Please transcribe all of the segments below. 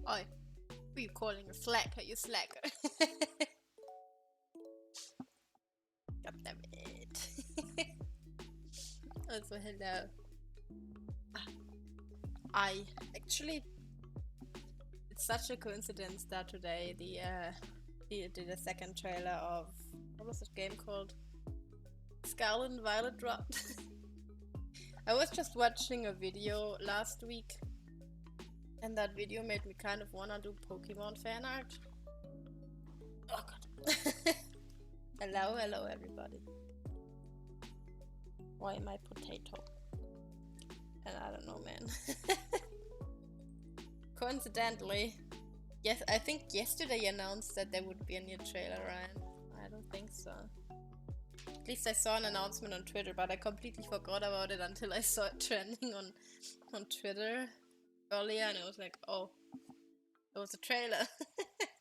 Oi, who are you calling a slacker, you slacker? God damn it. Also, hello. I actually, it's such a coincidence that today they did a second trailer of, what was that game called? Scarlet and Violet dropped. I was just watching a video last week, and that video made me kind of wanna do Pokémon fan art. Oh god. Hello, hello everybody. Why am I potato? And I don't know, man. Coincidentally, yes, I think yesterday announced that there would be a new trailer, right? I don't think so. At least I saw an announcement on Twitter, but I completely forgot about it until I saw it trending on Twitter earlier, and I was like, oh, it was a trailer.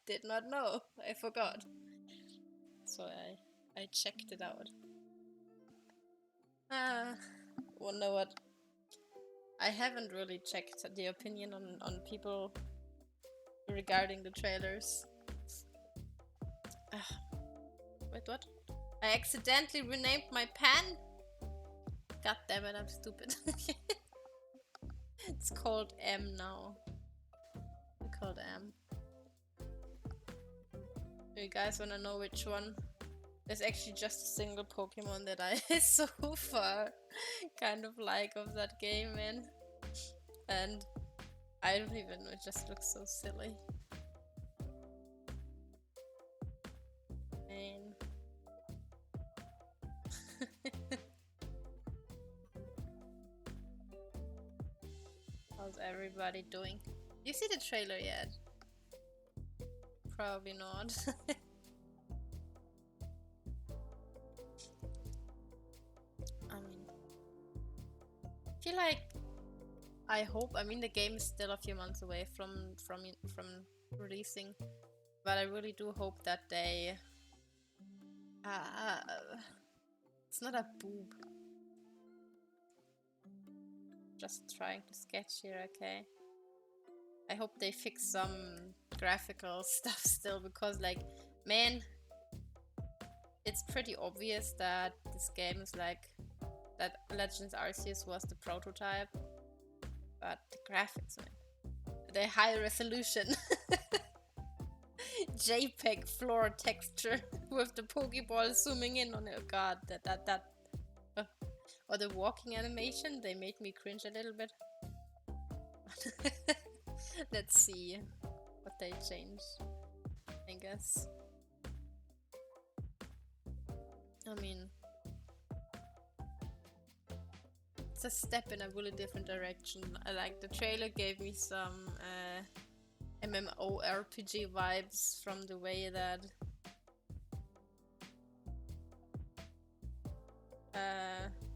Did not know. I forgot. So I checked it out. Wonder what. I haven't really checked the opinion on people regarding the trailers. Wait, what? I accidentally renamed my pen? God damn it, I'm stupid. It's called M now. It's called M. You guys wanna know which one? There's actually just a single Pokemon that I so far kind of like of that game, man. And I don't even know, it just looks so silly. Man. How's everybody doing? You see the trailer yet? Probably not. I mean, I feel like, I hope, I mean the game is still a few months away from releasing, but I really do hope that they it's not a boob. Just trying to sketch here, okay? I hope they fix some graphical stuff still, because like, man, it's pretty obvious that this game is like, that Legends Arceus was the prototype, but the graphics, man, the high resolution JPEG floor texture with the Pokeball zooming in on it. Oh god, that or the walking animation, they made me cringe a little bit. Let's see what they changed, I guess. I mean, it's a step in a really different direction. I like the trailer gave me some MMORPG vibes from the way that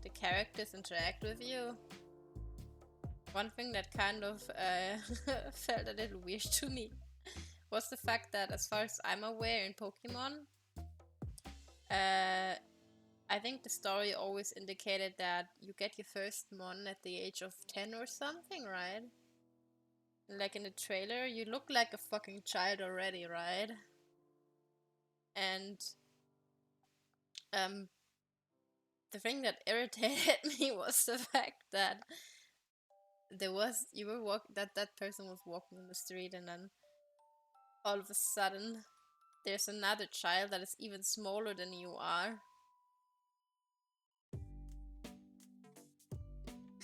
the characters interact with you. One thing that kind of felt a little weird to me was the fact that, as far as I'm aware, in Pokemon, I think the story always indicated that you get your first mon at the age of 10 or something, right? Like in the trailer, you look like a fucking child already, right? And um, the thing that irritated me was the fact that that person was walking in the street, and then all of a sudden there's another child that is even smaller than you are.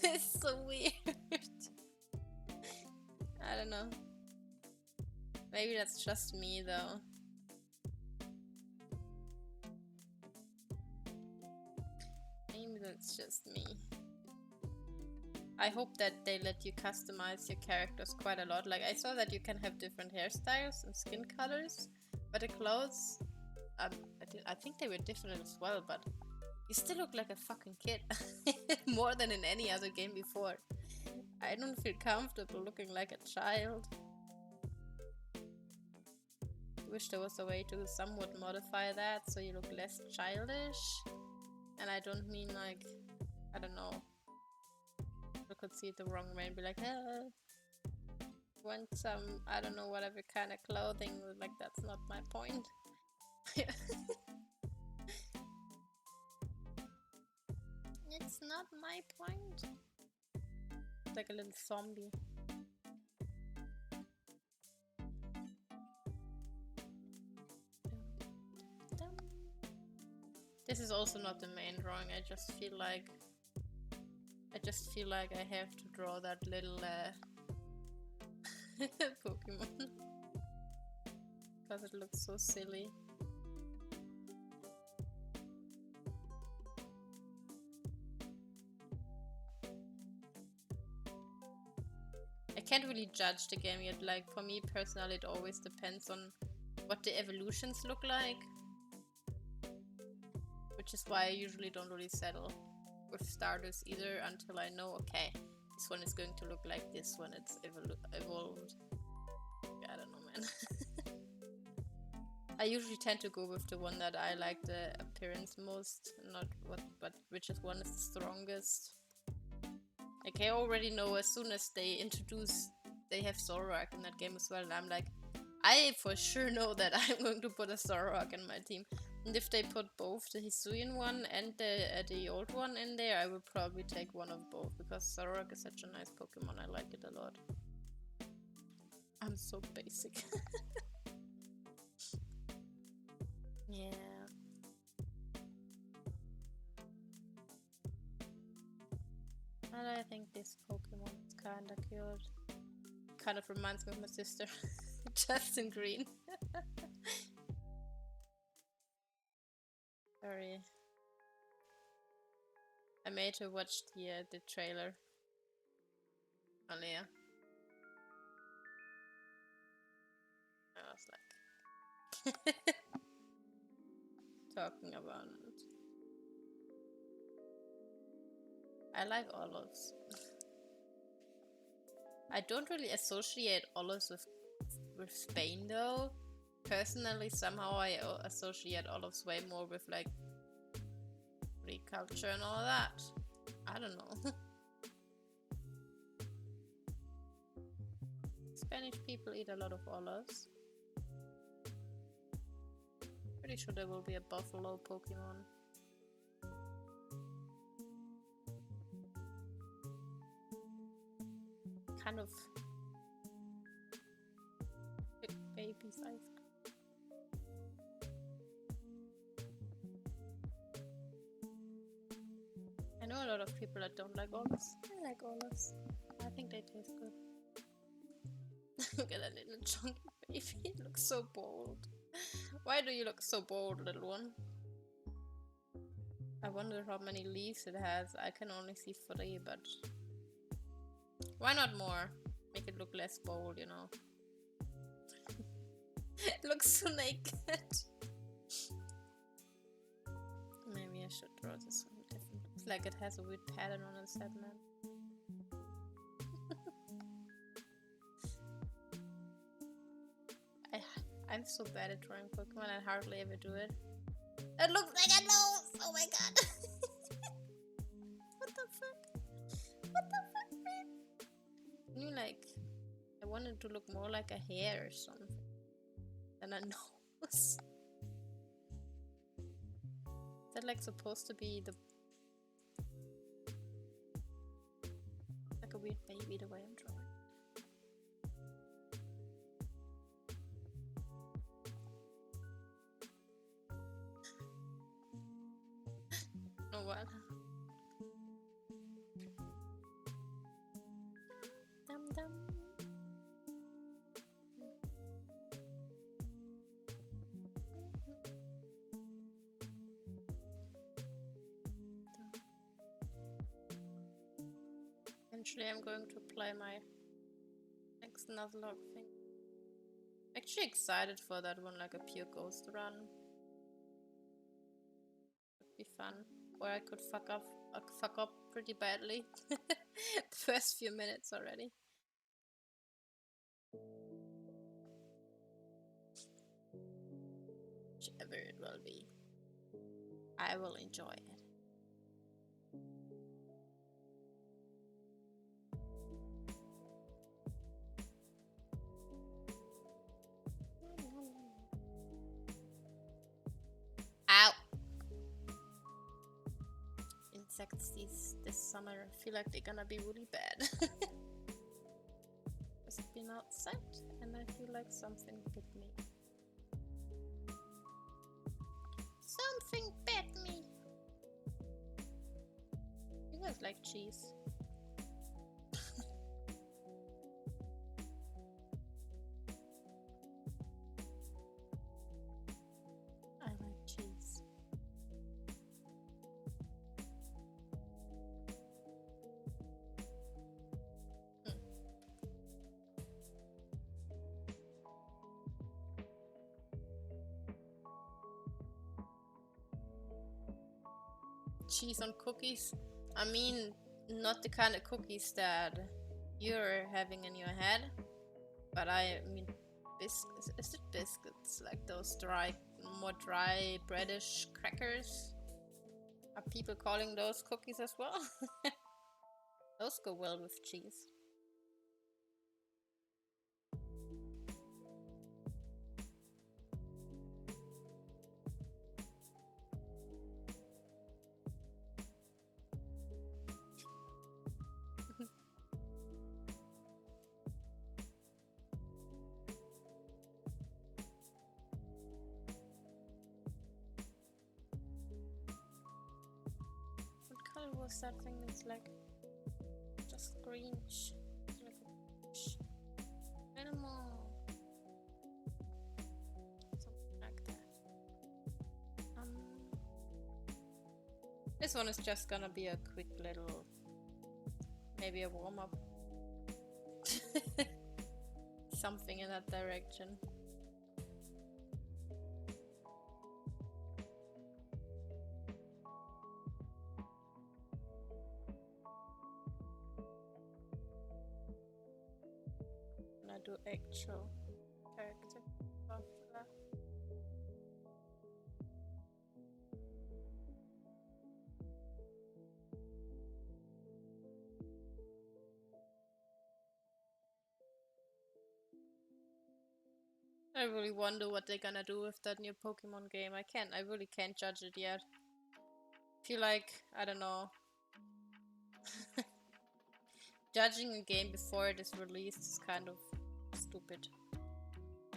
It's so weird. I don't know. Maybe that's just me though. Maybe that's just me. I hope that they let you customize your characters quite a lot. Like, I saw that you can have different hairstyles and skin colors, but the clothes, I think they were different as well, but you still look like a fucking kid. More than in any other game before. I don't feel comfortable looking like a child. Wish there was a way to somewhat modify that so you look less childish. And I don't mean like, I don't know, you could see it the wrong way and be like, want some, I don't know, whatever kind of clothing. Like, that's not my point. It's not my point. It's like a little zombie. This is also not the main drawing. I just feel like I have to draw that little Pokemon because it looks so silly. I can't really judge the game yet. Like, for me personally, it always depends on what the evolutions look like, which is why I usually don't really settle with starters either until I know, okay, this one is going to look like this when it's evolved. I don't know, man. I usually tend to go with the one that I like the appearance most, not but which is one is the strongest. Like, I already know as soon as they have Zoroark in that game as well, and I'm like, I for sure know that I'm going to put a Zoroark in my team. And if they put both the Hisuian one and the old one in there, I will probably take one of both, because Zoroark is such a nice Pokemon. I like it a lot. I'm so basic. Yeah. And I think this Pokemon is kinda cute. Kind of reminds me of my sister. Just in green. Sorry. I made her watch the trailer. Earlier. I was like talking about it. I like olives. I don't really associate olives with Spain though. Personally, somehow I associate olives way more with like Greek culture and all that. I don't know. Spanish people eat a lot of olives. Pretty sure there will be a buffalo Pokemon. Kind of big baby size. I know a lot of people that don't like olives. I like olives. I think they taste good. Look at that little chunky baby. It looks so bold. Why do you look so bold, little one? I wonder how many leaves it has. I can only see 3, but why not more? Make it look less bold, you know. It looks so naked. Maybe I should draw this one different. It's like it has a weird pattern on its head, man. I'm so bad at drawing Pokemon, I hardly ever do it. It looks like a nose! Oh my god! What the fuck? What the fuck, man? You like... I wanted to look more like a hair or something than a nose. Is that like supposed to be the... like a weird baby the way I'm drawing? Oh what? Dum dum. Eventually I'm going to play my next Nuzlocke thing. Actually excited for that one, like a pure ghost run. Would be fun. Or I could fuck up pretty badly. The first few minutes already. Whichever it will be, I will enjoy it. Ow! Insects this summer, I feel like they're gonna be really bad. Just been outside and I feel like something bit me. Something bit me! You guys like cheese? I like cheese. Cheese on cookies? I mean, not the kind of cookies that you're having in your head, but I mean, biscuits. Is it biscuits? Like those more dry breadish crackers? Are people calling those cookies as well? Those go well with cheese. Was that thing? It's like just greenish, like a animal, something like that. This one is just gonna be a quick little, maybe a warm up, something in that direction. Do actual character after that. I really wonder what they're gonna do with that new Pokemon game. I really can't judge it yet. Feel like, I don't know. Judging a game before it is released is kind of stupid. I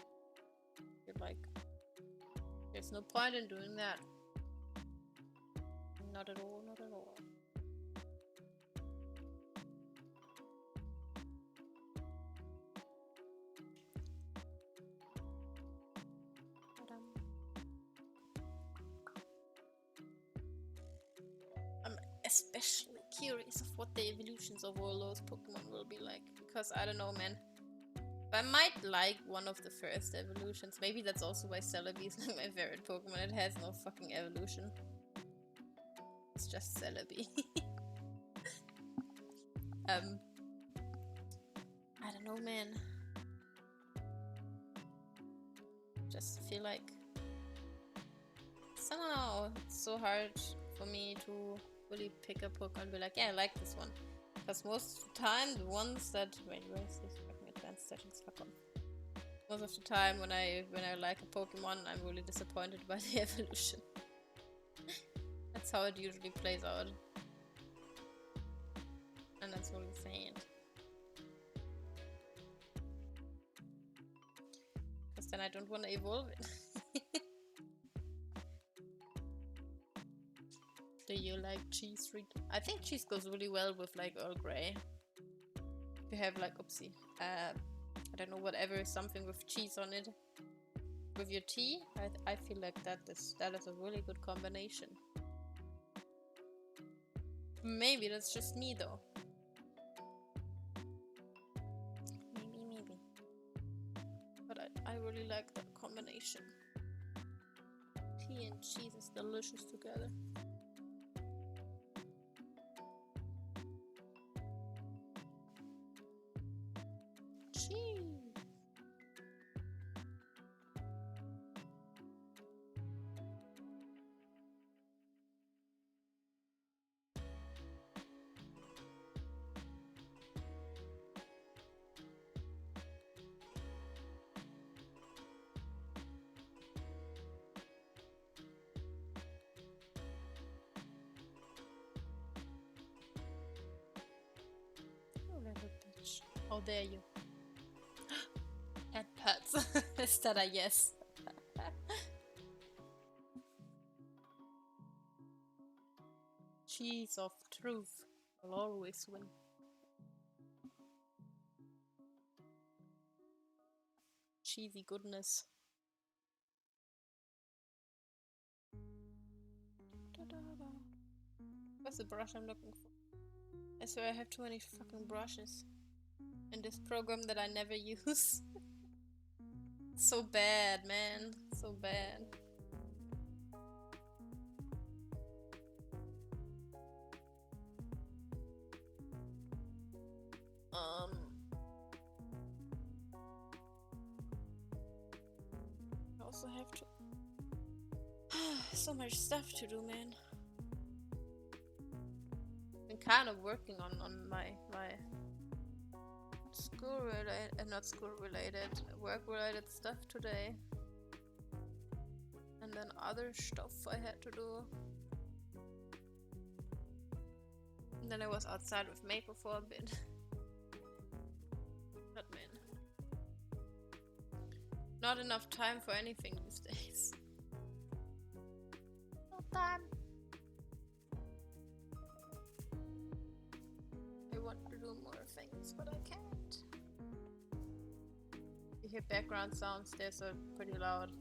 feel like there's no point in doing that. Not at all, not at all. I'm especially curious of what the evolutions of all those Pokemon will be like, because I don't know, man. I might like one of the first evolutions. Maybe that's also why Celebi is like my favorite Pokemon. It has no fucking evolution. It's just Celebi. I don't know, man. Just feel like Somehow it's so hard for me to really pick a Pokemon and be like, yeah, I like this one. Because most of the time, the ones that wait, where's this fucking advanced settings? Fuck on. Most of the time, when I like a Pokemon, I'm really disappointed by the evolution. That's how it usually plays out, and that's really sad. Because then I don't want to evolve it. Do you like cheese? I think cheese goes really well with like Earl Grey. If you have like, oopsie, I don't know, whatever, something with cheese on it with your tea, I feel like that is a really good combination. Maybe that's just me though. Maybe. But I really like that combination. Tea and cheese is delicious together. How dare you? And pets. Is that a yes? Cheese of truth will always win. Cheesy goodness. What's the brush I'm looking for? I swear I have too many fucking brushes in this program that I never use. So bad, man. So bad. I also have to... so much stuff to do, man. Been kind of working on my school related, not school related, work related stuff today. And then other stuff I had to do. And then I was outside with Maple for a bit. But man, not enough time for anything these days. No time. I want to do more things, but I can't. You hear background sounds, there's a pretty loud,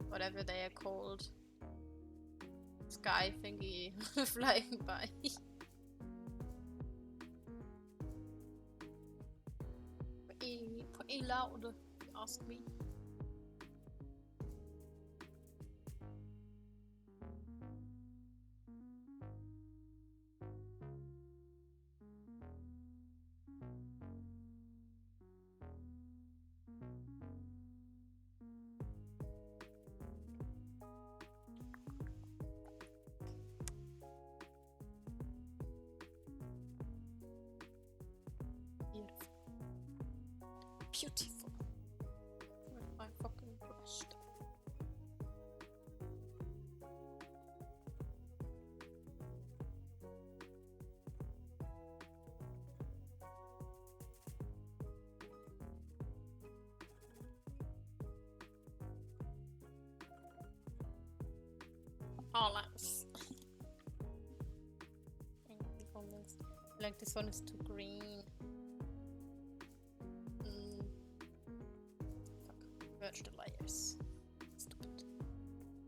whatever they are called, sky thingy flying by. Pretty loud, if you ask me. Beautiful. Where's my fucking brush? Oh, nice. Like this one is too green. Merge the layers.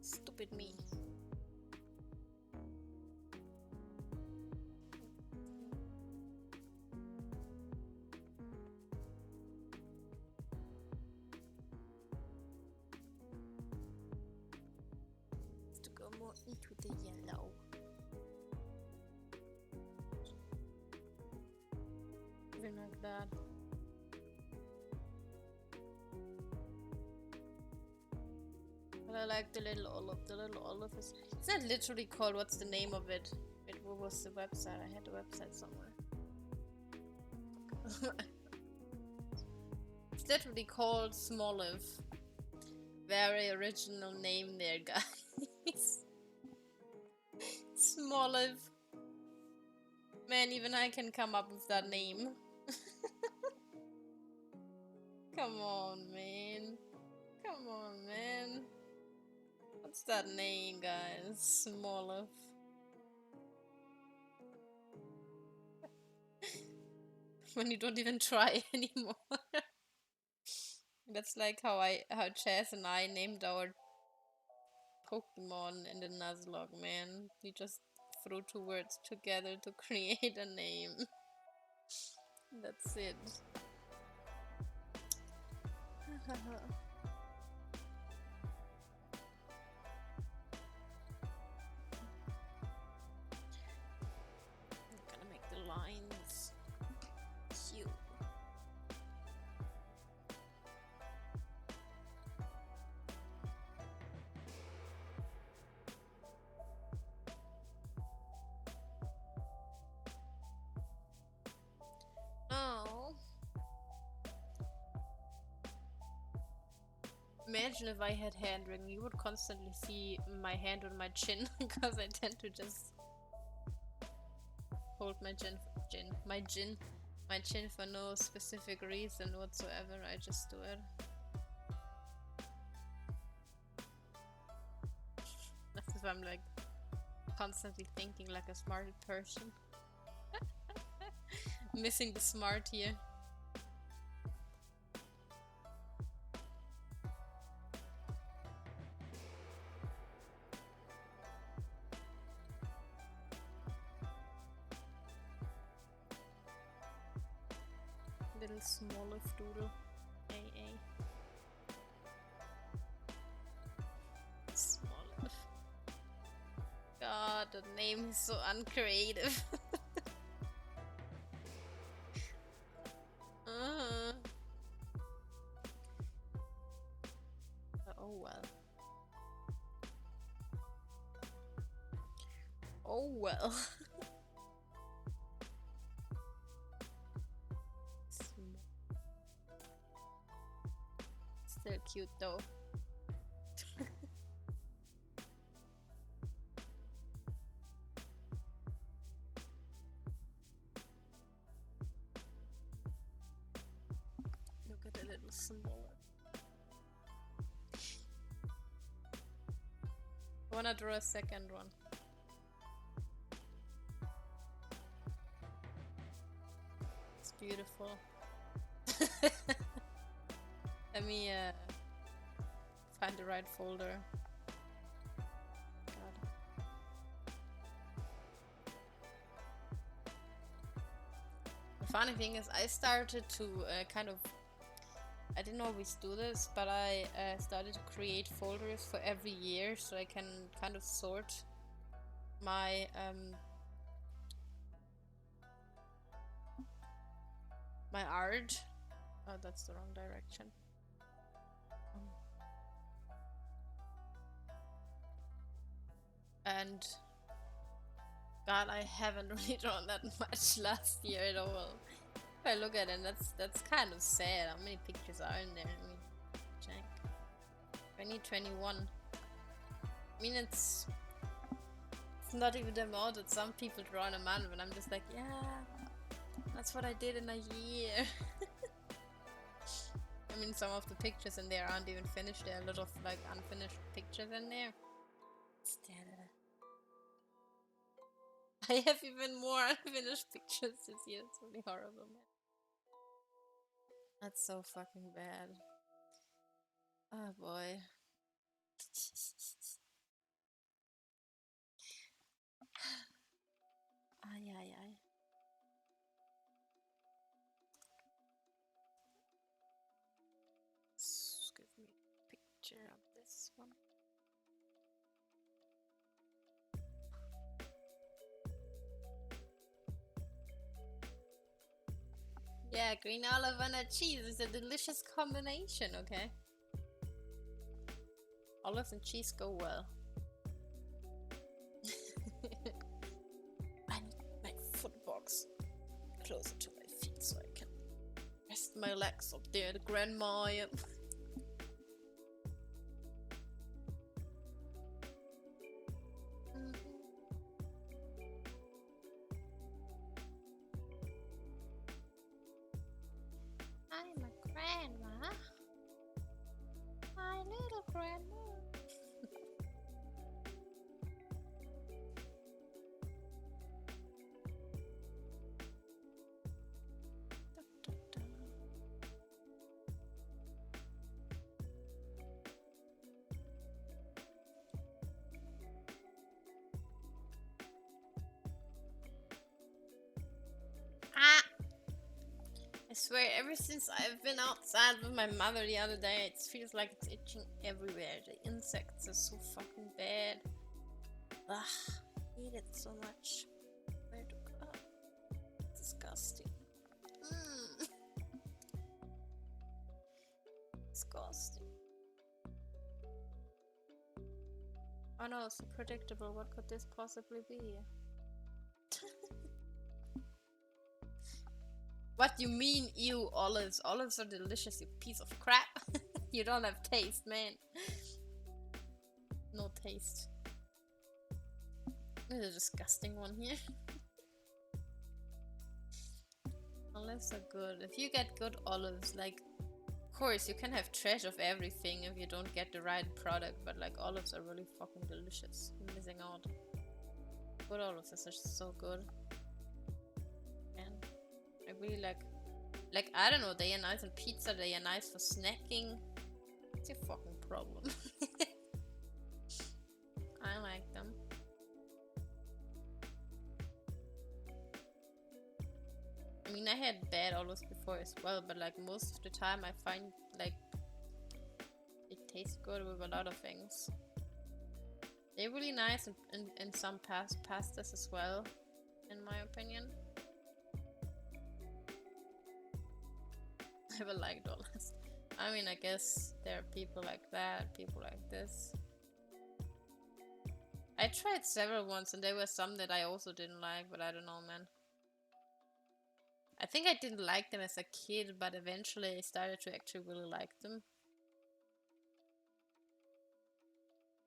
Stupid me. To go more into the yellow. Something like that. I like the little olive. The little olive is... It's not literally called... What's the name of it? Wait, what was the website? I had the website somewhere. It's literally called Smoliv. Very original name there, guys. Smoliv. Man, even I can come up with that name. Come on, man. Come on, man. What's that name, guys? Smoliv. When you don't even try anymore. That's like how Chaz and I named our Pokémon in the Nuzlocke, man. We just threw two words together to create a name. That's it. I'm gonna make the lines cute. Oh. Imagine if I had hand wringing, you would constantly see my hand on my chin because I tend to just hold my chin for no specific reason whatsoever. I just do it. That's if I'm like constantly thinking like a smart person. Missing the smart here. Little smaller doodle. AA. Smaller. God, the name is so uncreative. Oh well. Oh well. Still cute though. Look at the little smaller. I wanna draw a second one. It's beautiful. Let me find the right folder. God. The funny thing is I started to kind of... I didn't always do this, but I started to create folders for every year so I can kind of sort my my art. Oh, that's the wrong direction. And God, I haven't really drawn that much last year at all. If I look at it, that's kind of sad. How many pictures are in there? Let me check. 2021. I mean, it's not even the amount that some people draw in a month, and I'm just like, yeah, that's what I did in a year. I mean, some of the pictures in there aren't even finished. There are a lot of like unfinished pictures in there. Still. I have even more unfinished pictures this year. It's really horrible, man. That's so fucking bad. Oh boy. Ay, ay, ay. Give me a picture of this one. Yeah, green olive and a cheese is a delicious combination, okay? Olives and cheese go well. I need my foot box closer to my feet so I can rest my legs up there, the grandma. I'm a grandma. My little grandma. Ah! I swear, ever since I've been outside with my mother the other day, it feels like it's itching everywhere. The insects are so fucking bad. Ugh, I hate it so much. Where to go? Disgusting. Disgusting. Oh no, it's so predictable. What could this possibly be? What do you mean, ew, olives? Olives are delicious, you piece of crap. You don't have taste, man. No taste. There's a disgusting one here. Olives are good. If you get good olives, like, of course, you can have trash of everything if you don't get the right product, but like, olives are really fucking delicious. I'm missing out. Good olives are so good. I really like, I don't know, they are nice on pizza, they are nice for snacking. What's your fucking problem? I like them. I mean, I had bad olives before as well, but like most of the time I find like it tastes good with a lot of things. They're really nice in some pastas as well, in my opinion. Never liked olives. I mean, I guess there are people like that, people like this. I tried several ones and there were some that I also didn't like, but I don't know, man. I think I didn't like them as a kid, but eventually I started to actually really like them.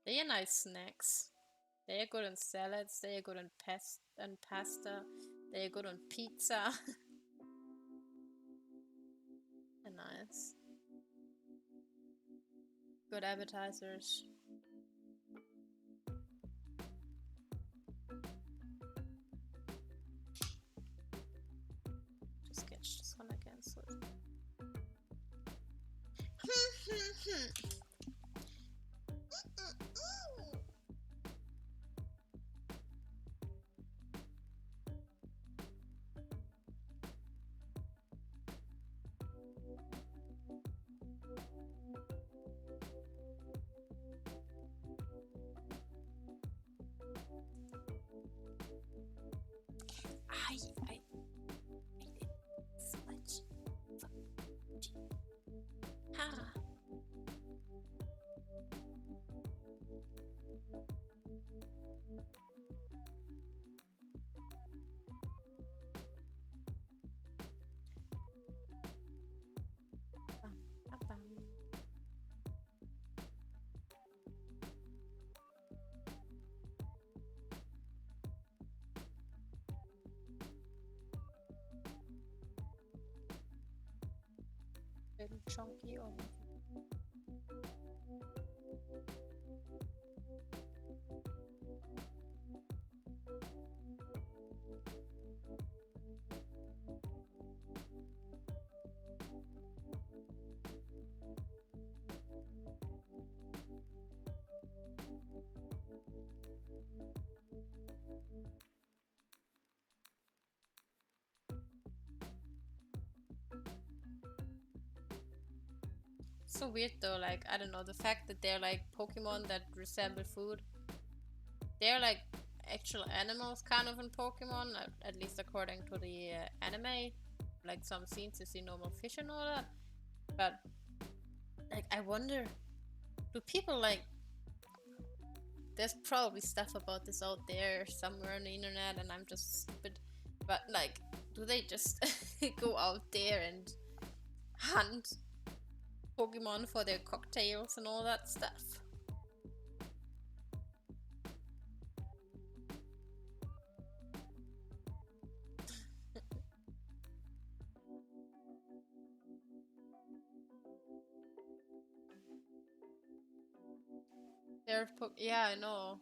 They are nice snacks. They are good on salads, they are good on pasta, they are good on pizza. They're nice. Good appetizers. Just catch this one again, so I hate it so much. Ha. Little chunky olive. So weird though, like, I don't know, the fact that they're like Pokemon that resemble food. They're like actual animals kind of in Pokemon, at least according to the anime. Like some scenes you see normal fish and all that. But like, I wonder, do people like there's probably stuff about this out there somewhere on the internet and I'm just stupid. But like, do they just go out there and hunt Pokemon for their cocktails and all that stuff? Yeah, I know.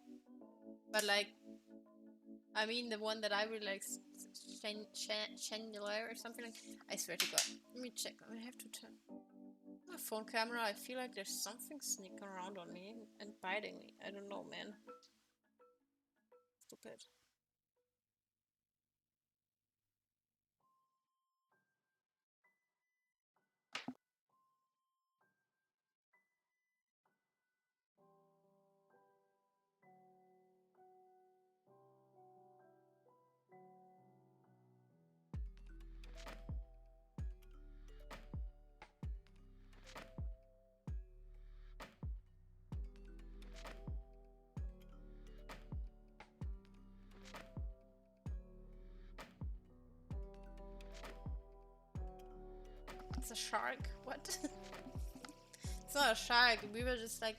But like, I mean, the one that I really like, Chandelier or something like. I swear to God. Let me check. I have to turn my phone camera. I feel like there's something sneaking around on me and biting me. I don't know, man. Stupid. It's a shark? What? It's not a shark. We were just like,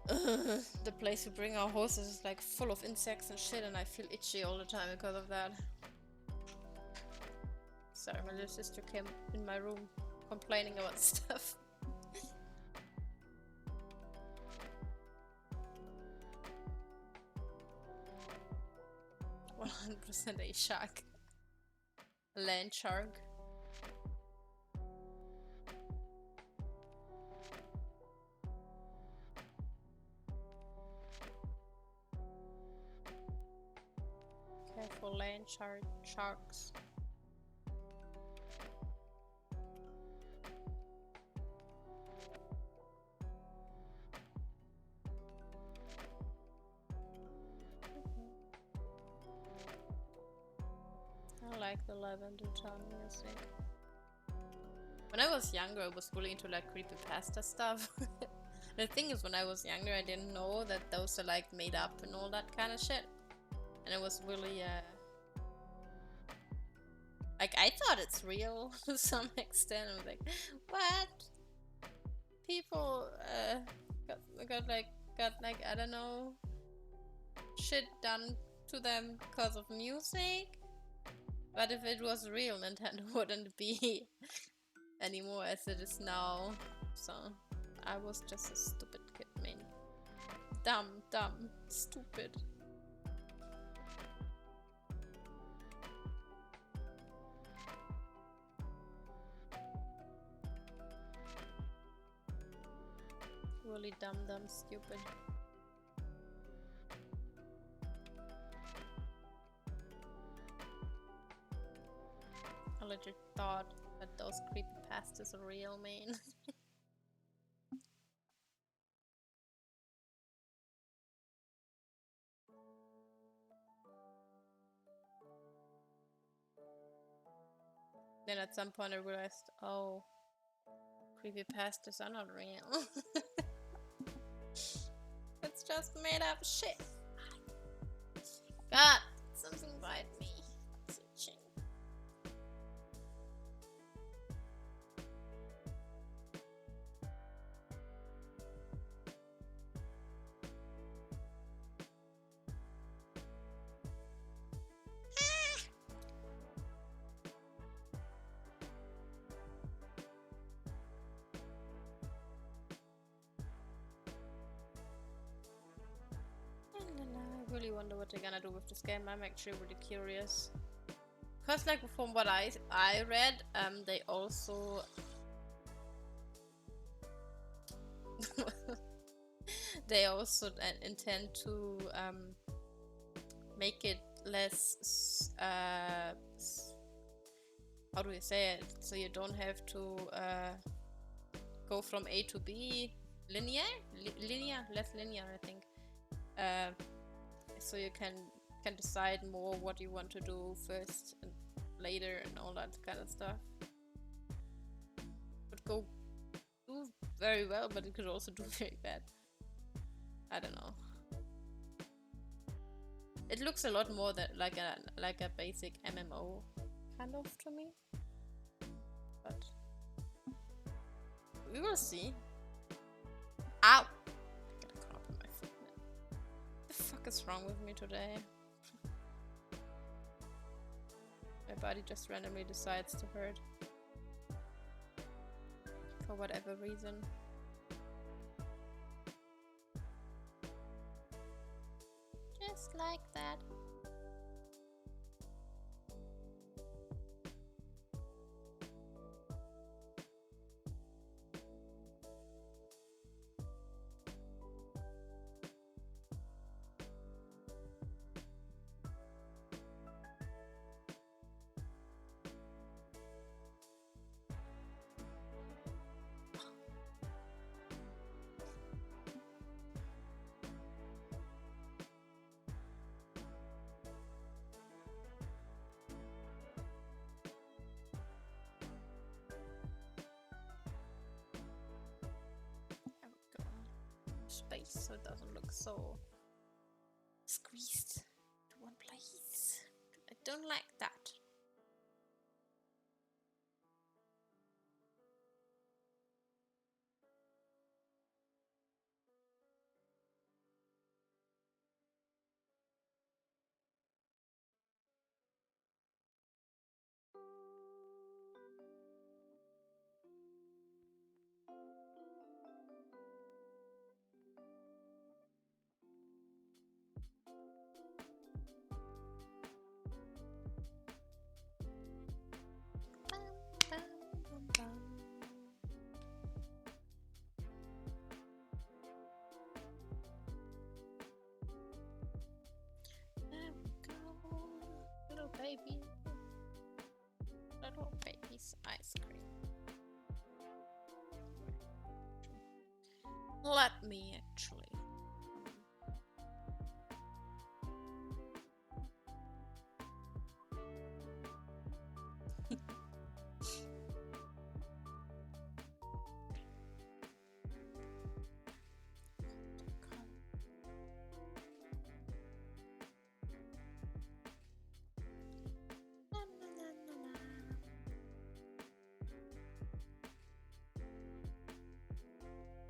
the place we bring our horses is like full of insects and shit, and I feel itchy all the time because of that. Sorry, my little sister came in my room complaining about stuff. 100% a shark. A land shark. Careful, land sharks. I like the lavender tone music. When I was younger, I was really into like creepypasta stuff. The thing is, when I was younger, I didn't know that those are like made up and all that kind of shit. And it was really, like, I thought it's real to some extent. I was like, what? People, got like, I don't know, shit done to them because of music? But if it was real, Nintendo wouldn't be anymore as it is now. So, I was just a stupid kid, man. Dumb, stupid. Really dumb, stupid. I legit thought that those creepypastas are real, man. Then at some point I realized, oh, creepypastas are not real. It's just made up shit. God, something bite me. It's itching. I really wonder what they're gonna do with this game. I'm actually really curious. Cause like from what I read, they also intend to make it less how do we say it? So you don't have to go from A to B linear, less linear, I think. So you can decide more what you want to do first and later and all that kind of stuff. Could go do very well, but it could also do very bad. I don't know. It looks a lot more that like a basic MMO kind of to me. But we will see. Ow! Get caught up in my foot. What the fuck is wrong with me today? My body just randomly decides to hurt. For whatever reason. Just like that. Space so it doesn't look so squeezed to one place. I don't like that. Baby, little baby's ice cream. Let me actually.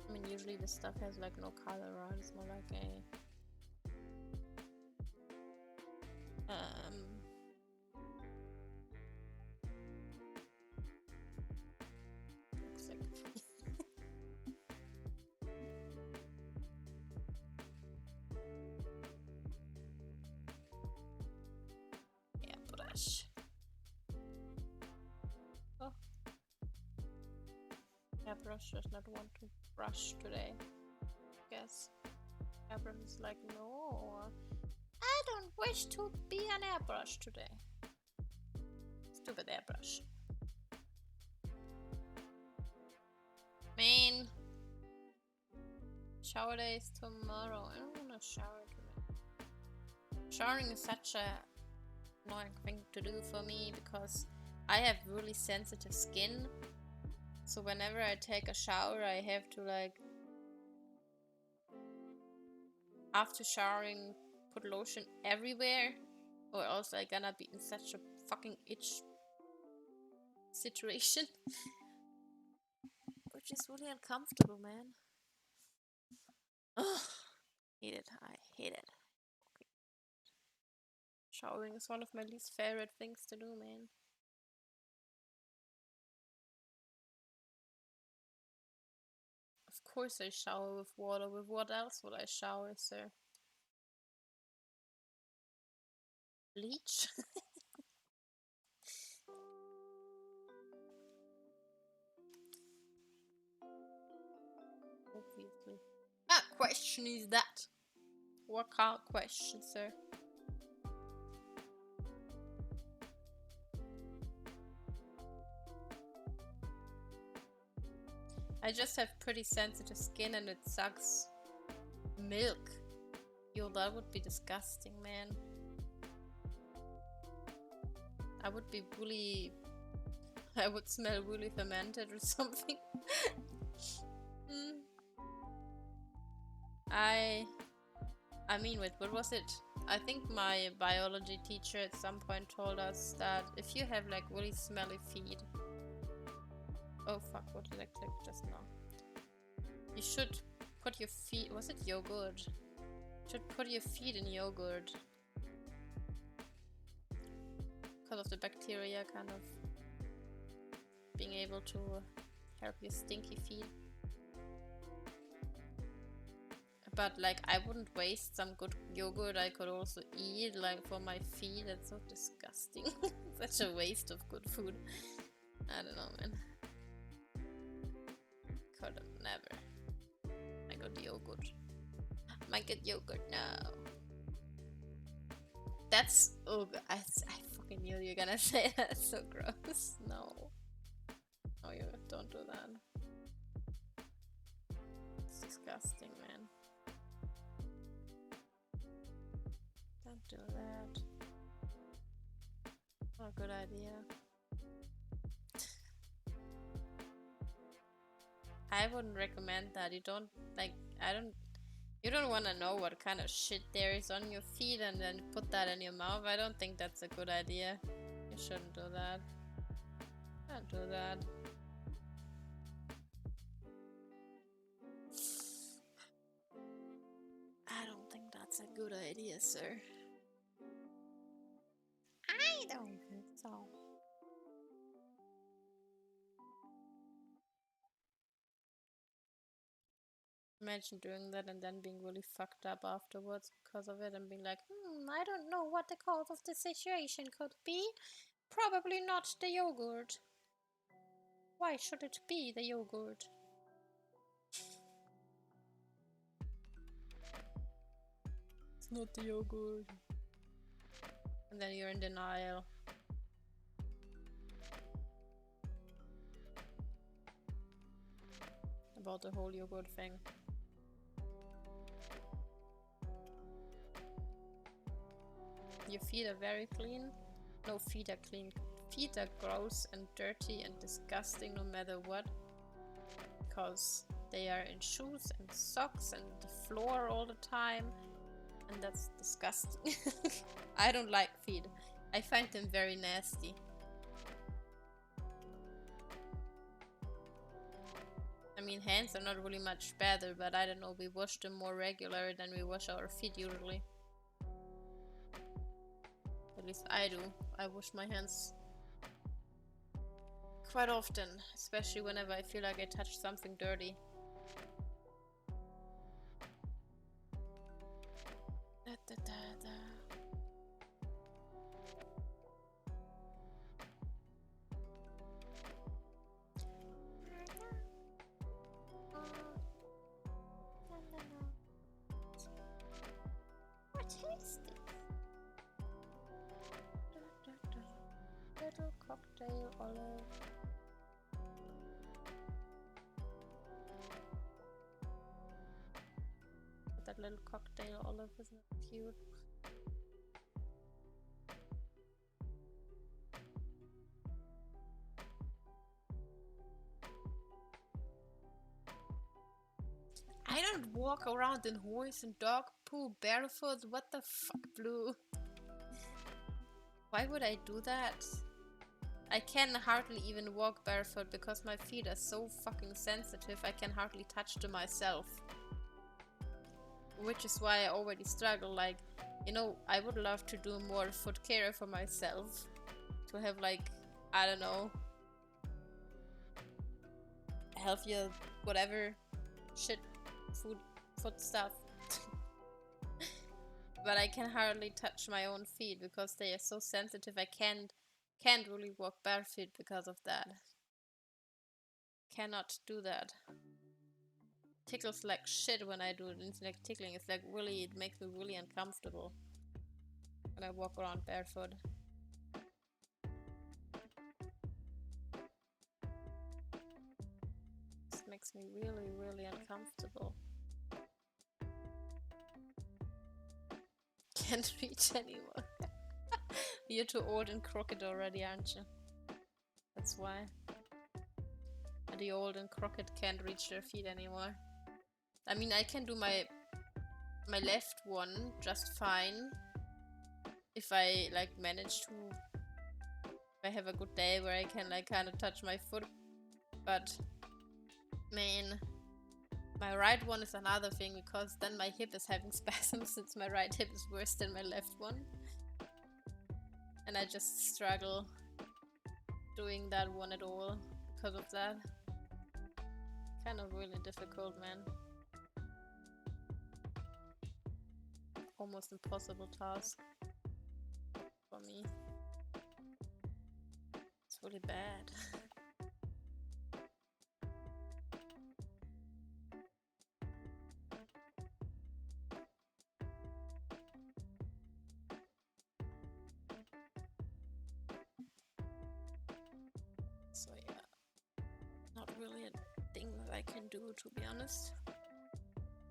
I mean, usually this stuff has like no color, right? It's more like a looks like airbrush. Oh, airbrush does not want to brush today. Guess airbrush is like, no, I don't wish to be an airbrush today. Stupid airbrush. Man, shower day is tomorrow. I don't want to shower today. Showering is such a annoying thing to do for me because I have really sensitive skin. So whenever I take a shower, I have to like, after showering, put lotion everywhere, or else I'm gonna be in such a fucking itch situation. Which is really uncomfortable, man. Ugh. Hate it. I hate it. Okay. Showering is one of my least favorite things to do, man. Of course I shower with water. With what else would I shower, sir? Bleach? Obviously. What question is that? What kind of question, sir? I just have pretty sensitive skin and it sucks. Milk. Yo, that would be disgusting, man. I would be really... I would smell really fermented or something. I mean, wait, what was it? I think my biology teacher at some point told us that if you have like really smelly feet. Oh fuck, what did I click just now? You should put your feet. Was it yogurt? Should put your feet in yogurt. Because of the bacteria kind of being able to help your stinky feet. But like I wouldn't waste some good yogurt I could also eat like for my feet. That's so disgusting. Such a waste of good food. I don't know, man. Could have never. I got yogurt. Might get yogurt now. That's oh I fucking knew you were gonna say that. So gross. No. Oh, you don't do that. It's disgusting, man. Don't do that. Not a good idea. I wouldn't recommend that. You don't like. You don't want to know what kind of shit there is on your feet and then put that in your mouth. I don't think that's a good idea. You shouldn't do that. Don't do that. I don't think that's a good idea, sir. I don't think so. Imagine doing that and then being really fucked up afterwards because of it and being like, I don't know what the cause of the situation could be. Probably not the yogurt. Why should it be the yogurt? It's not the yogurt. And then you're in denial. About the whole yogurt thing. Your feet are very clean. No, feet are clean. Feet are gross and dirty and disgusting no matter what. Because they are in shoes and socks and the floor all the time. And that's disgusting. I don't like feet. I find them very nasty. I mean, hands are not really much better, but I don't know, we wash them more regular than we wash our feet usually. At least I do. I wash my hands quite often, especially whenever I feel like I touched something dirty. Da, da, da, da. What is this? Little cocktail olive. That little cocktail olive isn't it cute? I don't walk around in horse and dog poo barefoot. What the fuck, Blue? Why would I do that? I can hardly even walk barefoot because my feet are so fucking sensitive. I can hardly touch them myself. Which is why I already struggle. Like, you know, I would love to do more foot care for myself. To have like, I don't know, healthier, whatever, shit, foot stuff. But I can hardly touch my own feet because they are so sensitive. I can't really walk barefoot because of that. Cannot do that. Tickles like shit when I do it. It's like tickling. It's like really, it makes me really uncomfortable when I walk around barefoot. This makes me really, really uncomfortable. Can't reach anymore. You're too old and crooked already, aren't you? That's why. The old and crooked can't reach their feet anymore. I mean, I can do my left one just fine, if I like manage to, if I have a good day where I can like kind of touch my foot, but man, my right one is another thing because then my hip is having spasms since my right hip is worse than my left one, and I just struggle doing that one at all because of that. Kind of really difficult, man. Almost impossible task for me. It's really bad. So yeah, not really a thing that I can do, to be honest.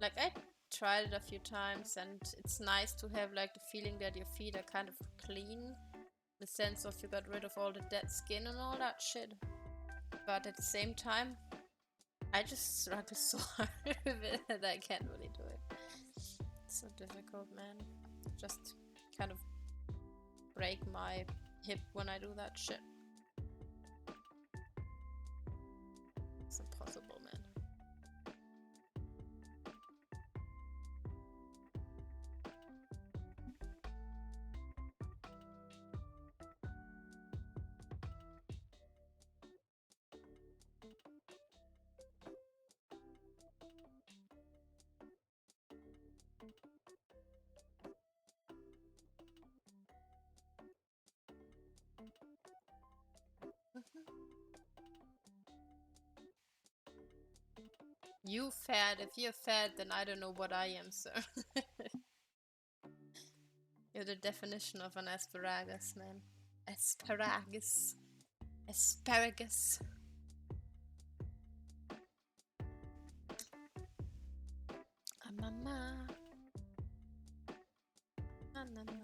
Like, I tried it a few times and it's nice to have like the feeling that your feet are kind of clean, in the sense of you got rid of all the dead skin and all that shit. But at the same time, I just struggle so hard with it that I can't really do it. It's so difficult, man. Just kind of break my hip when I do that shit. It's impossible, man. You fat. If you're fat, then I don't know what I am, sir. You're the definition of an asparagus, man. Asparagus. Asparagus. Mama. Na, na, na, na.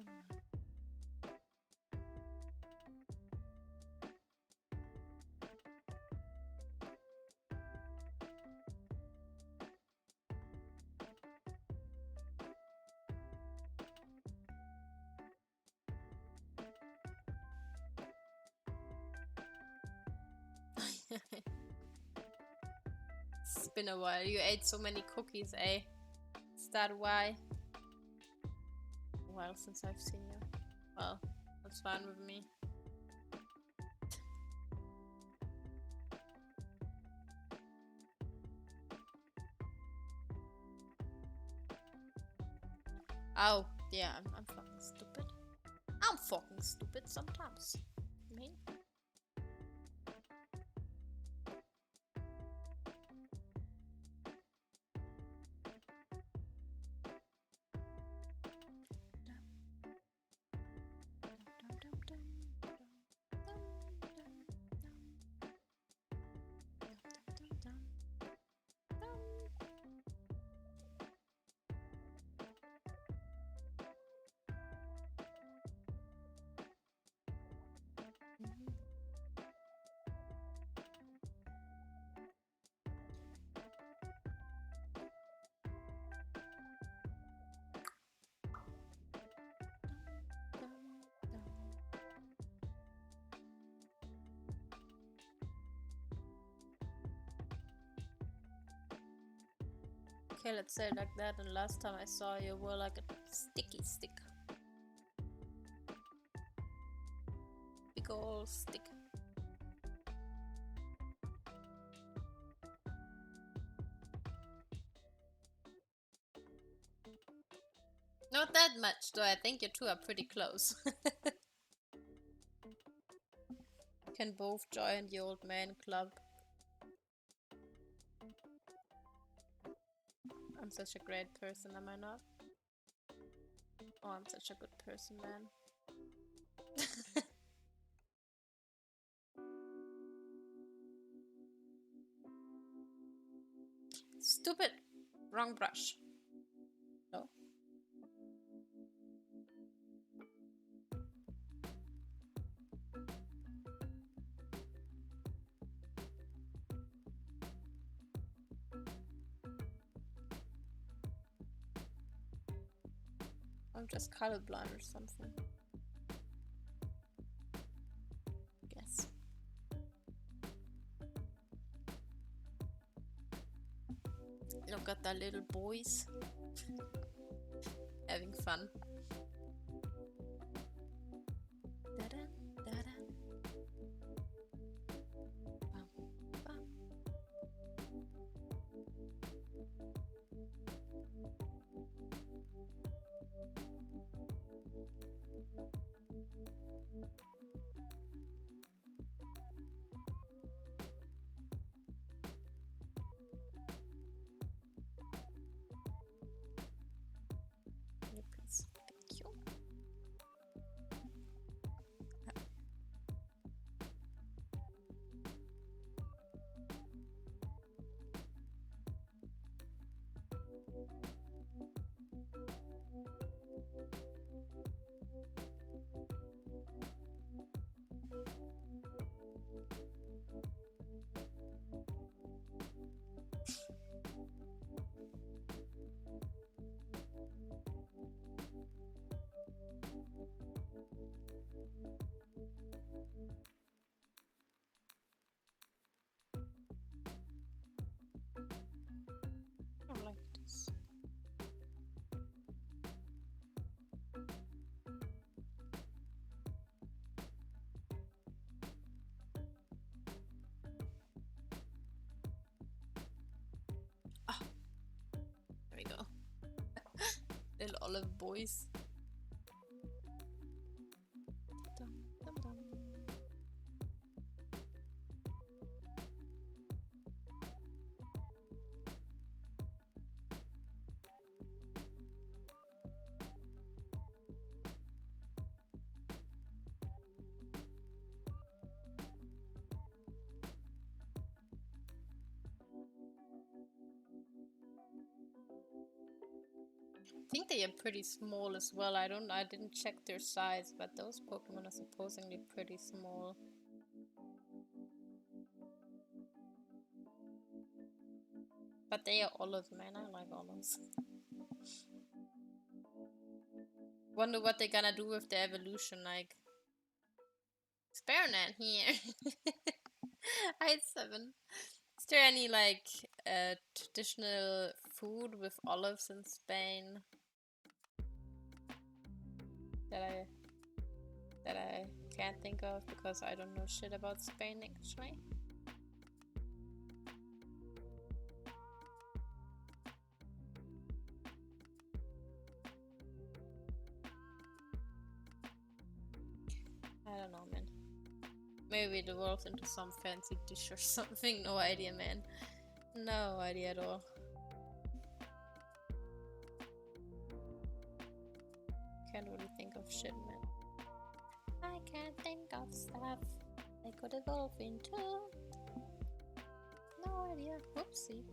It's been a while. You ate so many cookies, eh? Is that why? A while since I've seen you. Well, that's fine with me. Oh, yeah, I'm fucking stupid. I'm fucking stupid sometimes. I mean. Okay, let's say it like that. And last time I saw you were like a sticky stick. Big ol' stick. Not that much, though. I think you two are pretty close. Can both join the old man club. I'm such a great person, am I not? Oh, I'm such a good person, man. Stupid! Wrong brush. No? I'm just colorblind or something. Look at the little boys having fun. Da-da, da-da. Bum, bum. New piece. Thank you. I like this. Ah, there we go. Little olive boys. Dum, dum, dum. I think they are pretty small as well. I didn't check their size, but those Pokemon are supposedly pretty small. But they are olive, man. I like olives. Wonder what they're gonna do with the evolution, like. Experiment here. Height 7. Is there any like traditional food with olives in Spain that I can't think of because I don't know shit about Spain actually? I don't know, man. Maybe it evolves into some fancy dish or something. No idea, man. No idea at all. Can't really think of shit, man. I can't think of stuff they could evolve into. No idea. Whoopsie.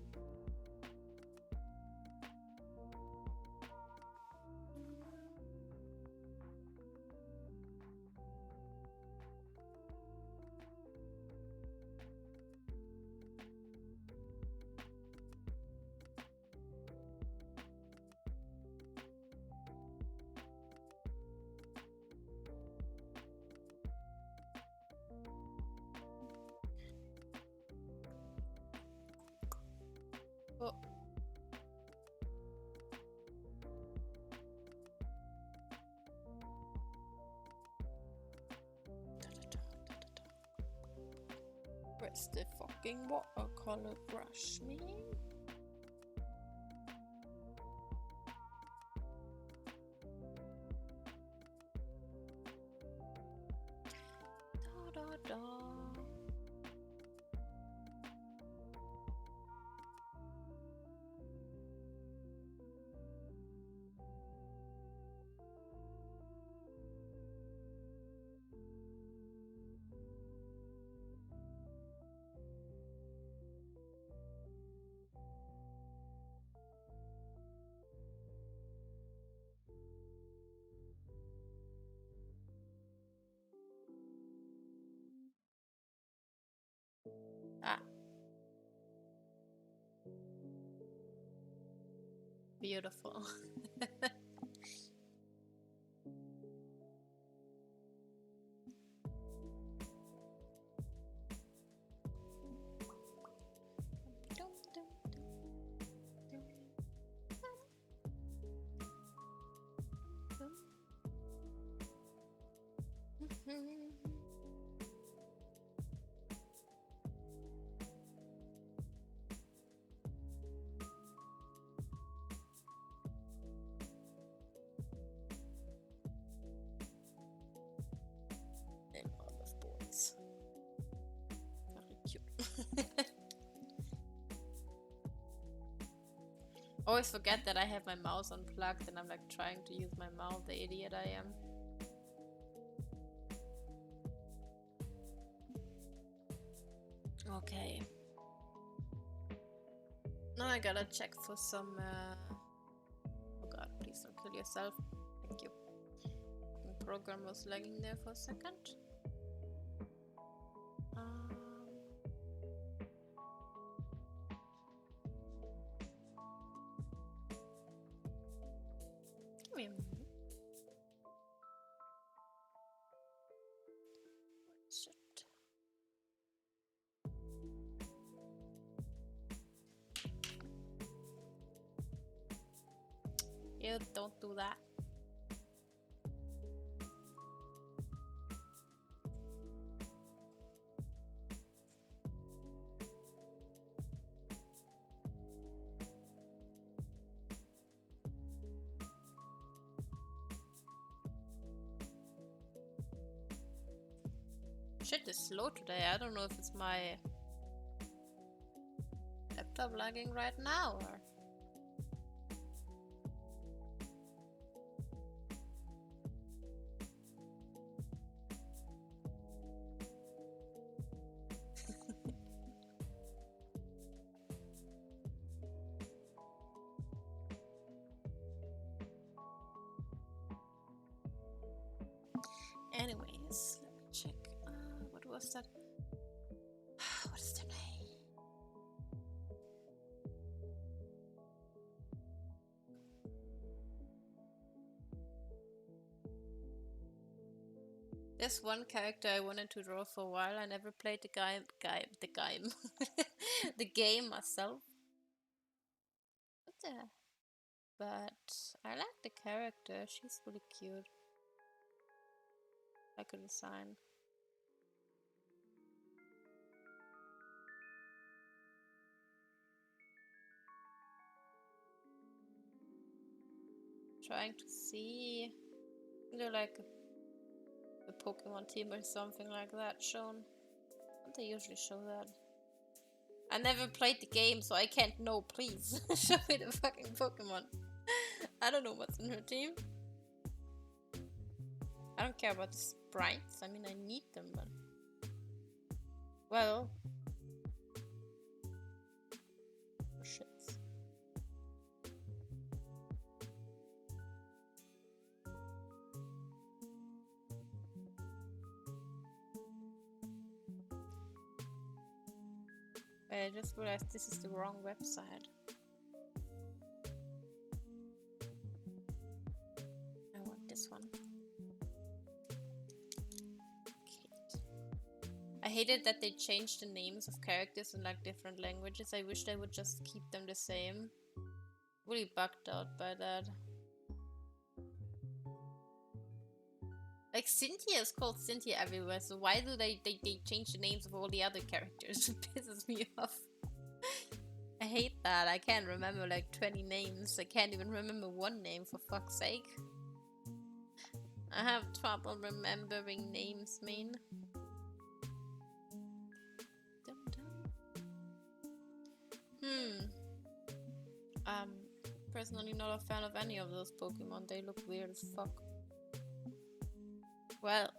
Oh. Where's the fucking watercolor brush, man? Da da da. Ah. Beautiful. Dum, dum, dum, dum, Always forget that I have my mouse unplugged and I'm like trying to use my mouse, the idiot I am. Okay. Now I gotta check for some oh god, please don't kill yourself. Thank you. The program was lagging there for a second. Give me a moment. Shit. You don't do that. Shit is slow today. I don't know if it's my laptop lagging right now or... Anyways, let me check. What was that? What is the name? There's one character I wanted to draw for a while. I never played the game the game myself. But I like the character. She's really cute. I could design. Trying to see, like a Pokemon team or something like that shown. Don't they usually show that? I never played the game, so I can't know. Please show me the fucking Pokemon. I don't know what's in her team. I don't care about the sprites. I mean, I need them, but well, oh, shit. I just realized this is the wrong website. I want this one. I hated that they changed the names of characters in like different languages. I wish they would just keep them the same. Really bugged out by that. Like Cynthia is called Cynthia everywhere, so why do they change the names of all the other characters? It pisses me off. I hate that. I can't remember like 20 names. I can't even remember one name, for fuck's sake. I have trouble remembering names, man. Personally not a fan of any of those Pokemon. They look weird as fuck. Well,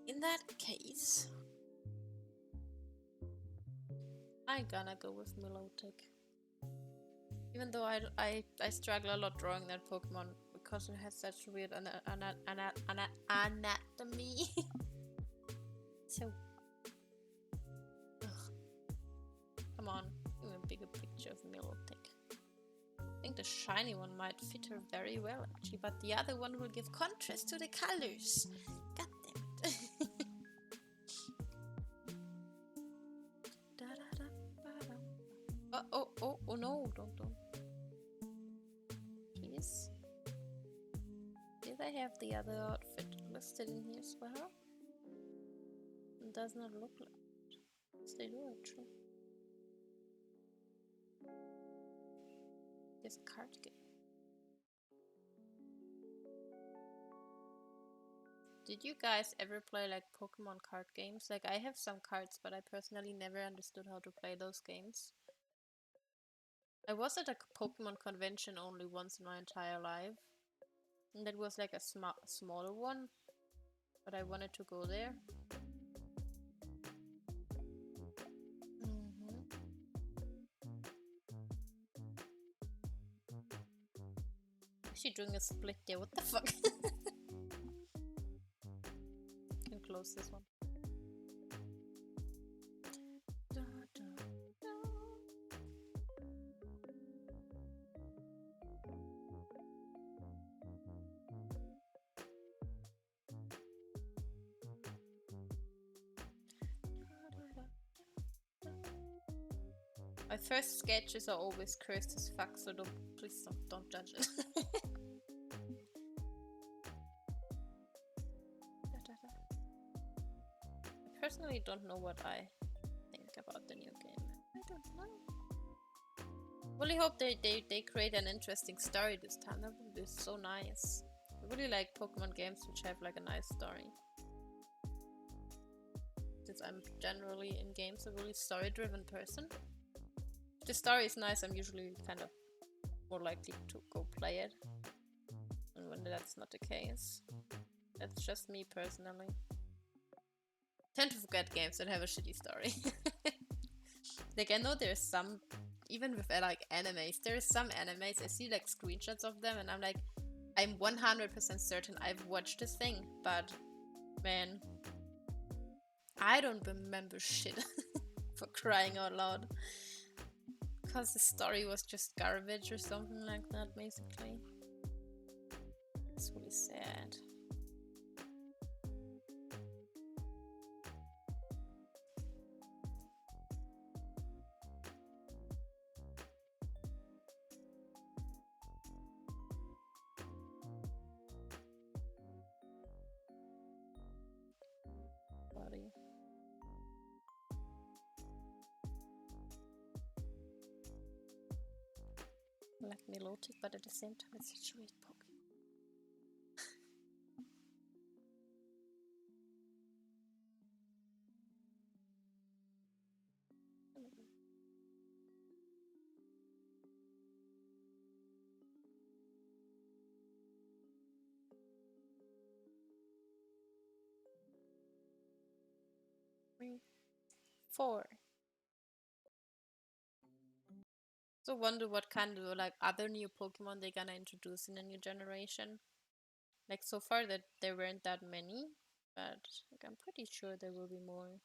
in that case, I'm gonna go with Milotic. Even though I struggle a lot drawing that Pokemon because it has such weird anatomy. So, ugh. Come on, give me a bigger picture of Milotic. I think the shiny one might fit her very well actually, but the other one will give contrast to the colors. God damn it. Oh no, don't. Please. Did I have the other outfit listed in here as well? It does not look like it. Yes, they do actually. This card game. Did you guys ever play like Pokemon card games? Like I have some cards, but I personally never understood how to play those games. I was at a Pokemon convention only once in my entire life. And that was like a smaller one. But I wanted to go there. Is she doing a split there? What the fuck? Can close this one. My first sketches are always cursed as fuck, so please don't judge it. I personally don't know what I think about the new game. I don't know. Really hope they create an interesting story this time. That would be so nice. I really like Pokemon games which have like a nice story. Since I'm generally in games a really story-driven person. If the story is nice, I'm usually kind of more likely to go play it. And when that's not the case, that's just me personally. I tend to forget games that have a shitty story. Like, I know there's some, even with like animes, there's some animes, I see like screenshots of them and I'm like, I'm 100% certain I've watched this thing, but man, I don't remember shit. For crying out loud. Because the story was just garbage or something like that, basically. It's really sad. Body. Like melodic, but at the same time it's such a weird Pokemon. Three, 4. So wonder what kind of like other new Pokemon they're gonna introduce in a new generation. Like so far that there weren't that many, but like, I'm pretty sure there will be more.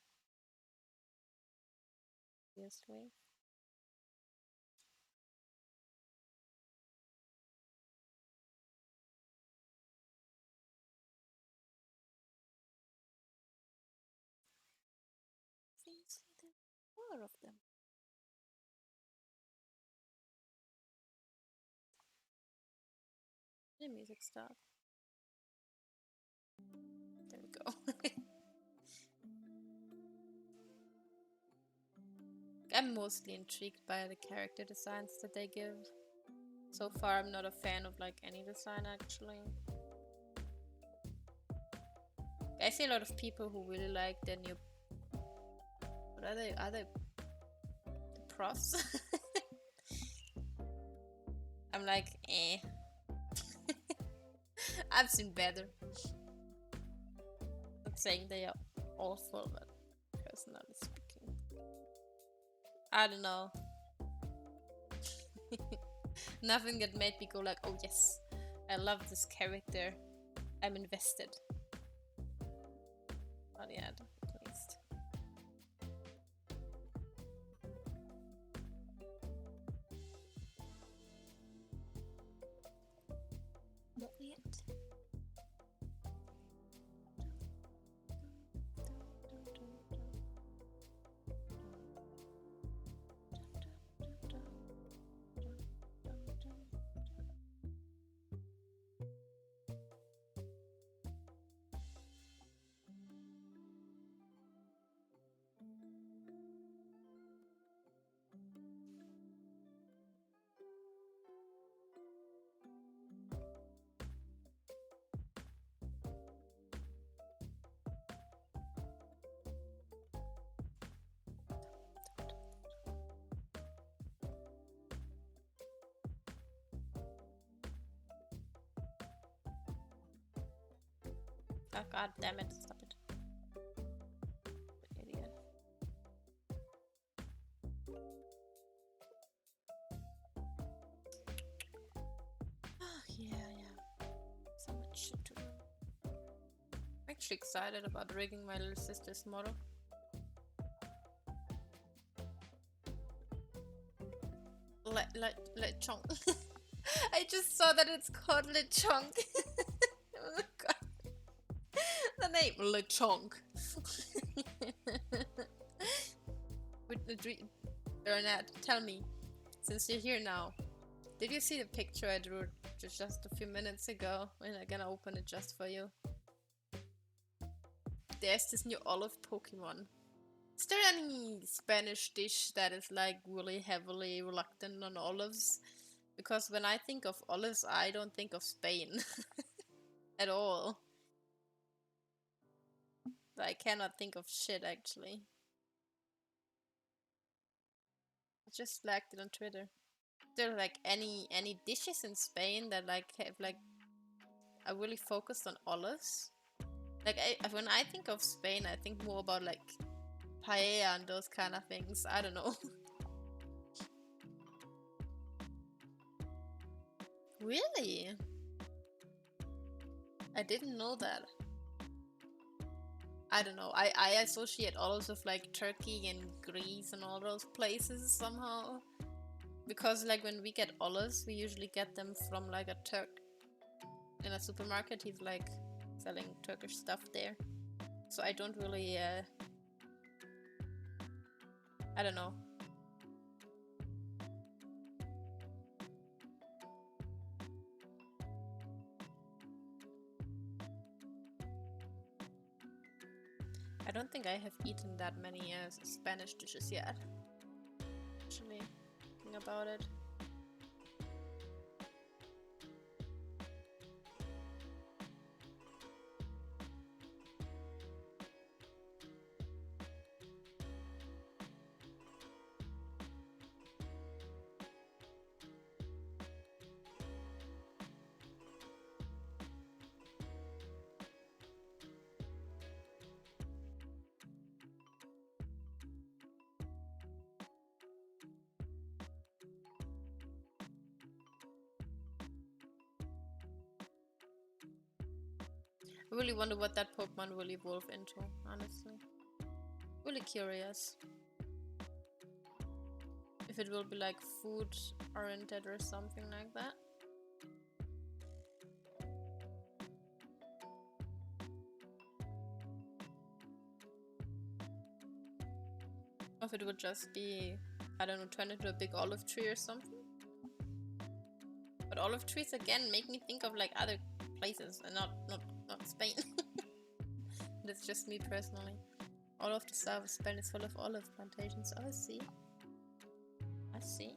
Obviously. Seems there are more of them. The music stopped. There we go. I'm mostly intrigued by the character designs that they give. So far, I'm not a fan of like any design actually. I see a lot of people who really like the new. What are they? Are they the pros? I'm like, eh. I've seen better. Not saying they are awful, but personally speaking, I don't know. Nothing that made me go like, oh yes, I love this character. I'm invested. Not yet, at least. Not yet. Oh, god damn it, stop it. Idiot. Oh, yeah. So much shit to do. I'm actually excited about rigging my little sister's model. Lechonk. I just saw that it's called Lechonk. Oh god. The name Lechonk. Bernard, tell me, since you're here now, did you see the picture I drew just a few minutes ago? And I'm gonna open it just for you. There's this new olive Pokemon. Is there any Spanish dish that is like really heavily reluctant on olives? Because when I think of olives, I don't think of Spain at all. I cannot think of shit actually. I just liked it on Twitter. There are like any dishes in Spain that like have like are really focused on olives? Like when I think of Spain, I think more about like paella and those kind of things. I don't know. Really? I didn't know that. I don't know. I associate olives with like Turkey and Greece and all those places somehow. Because like when we get olives, we usually get them from like a Turk in a supermarket. He's like selling Turkish stuff there. So I don't really I don't know. I don't think I have eaten that many Spanish dishes yet. Actually, thinking about it. I really wonder what that Pokemon will evolve into, honestly. Really curious. If it will be like food oriented or something like that. Or if it would just be, I don't know, turn into a big olive tree or something. But olive trees again make me think of like other places and not Spain. That's just me personally. All of the south of Spain is full of olive plantations. Oh, I see. I see.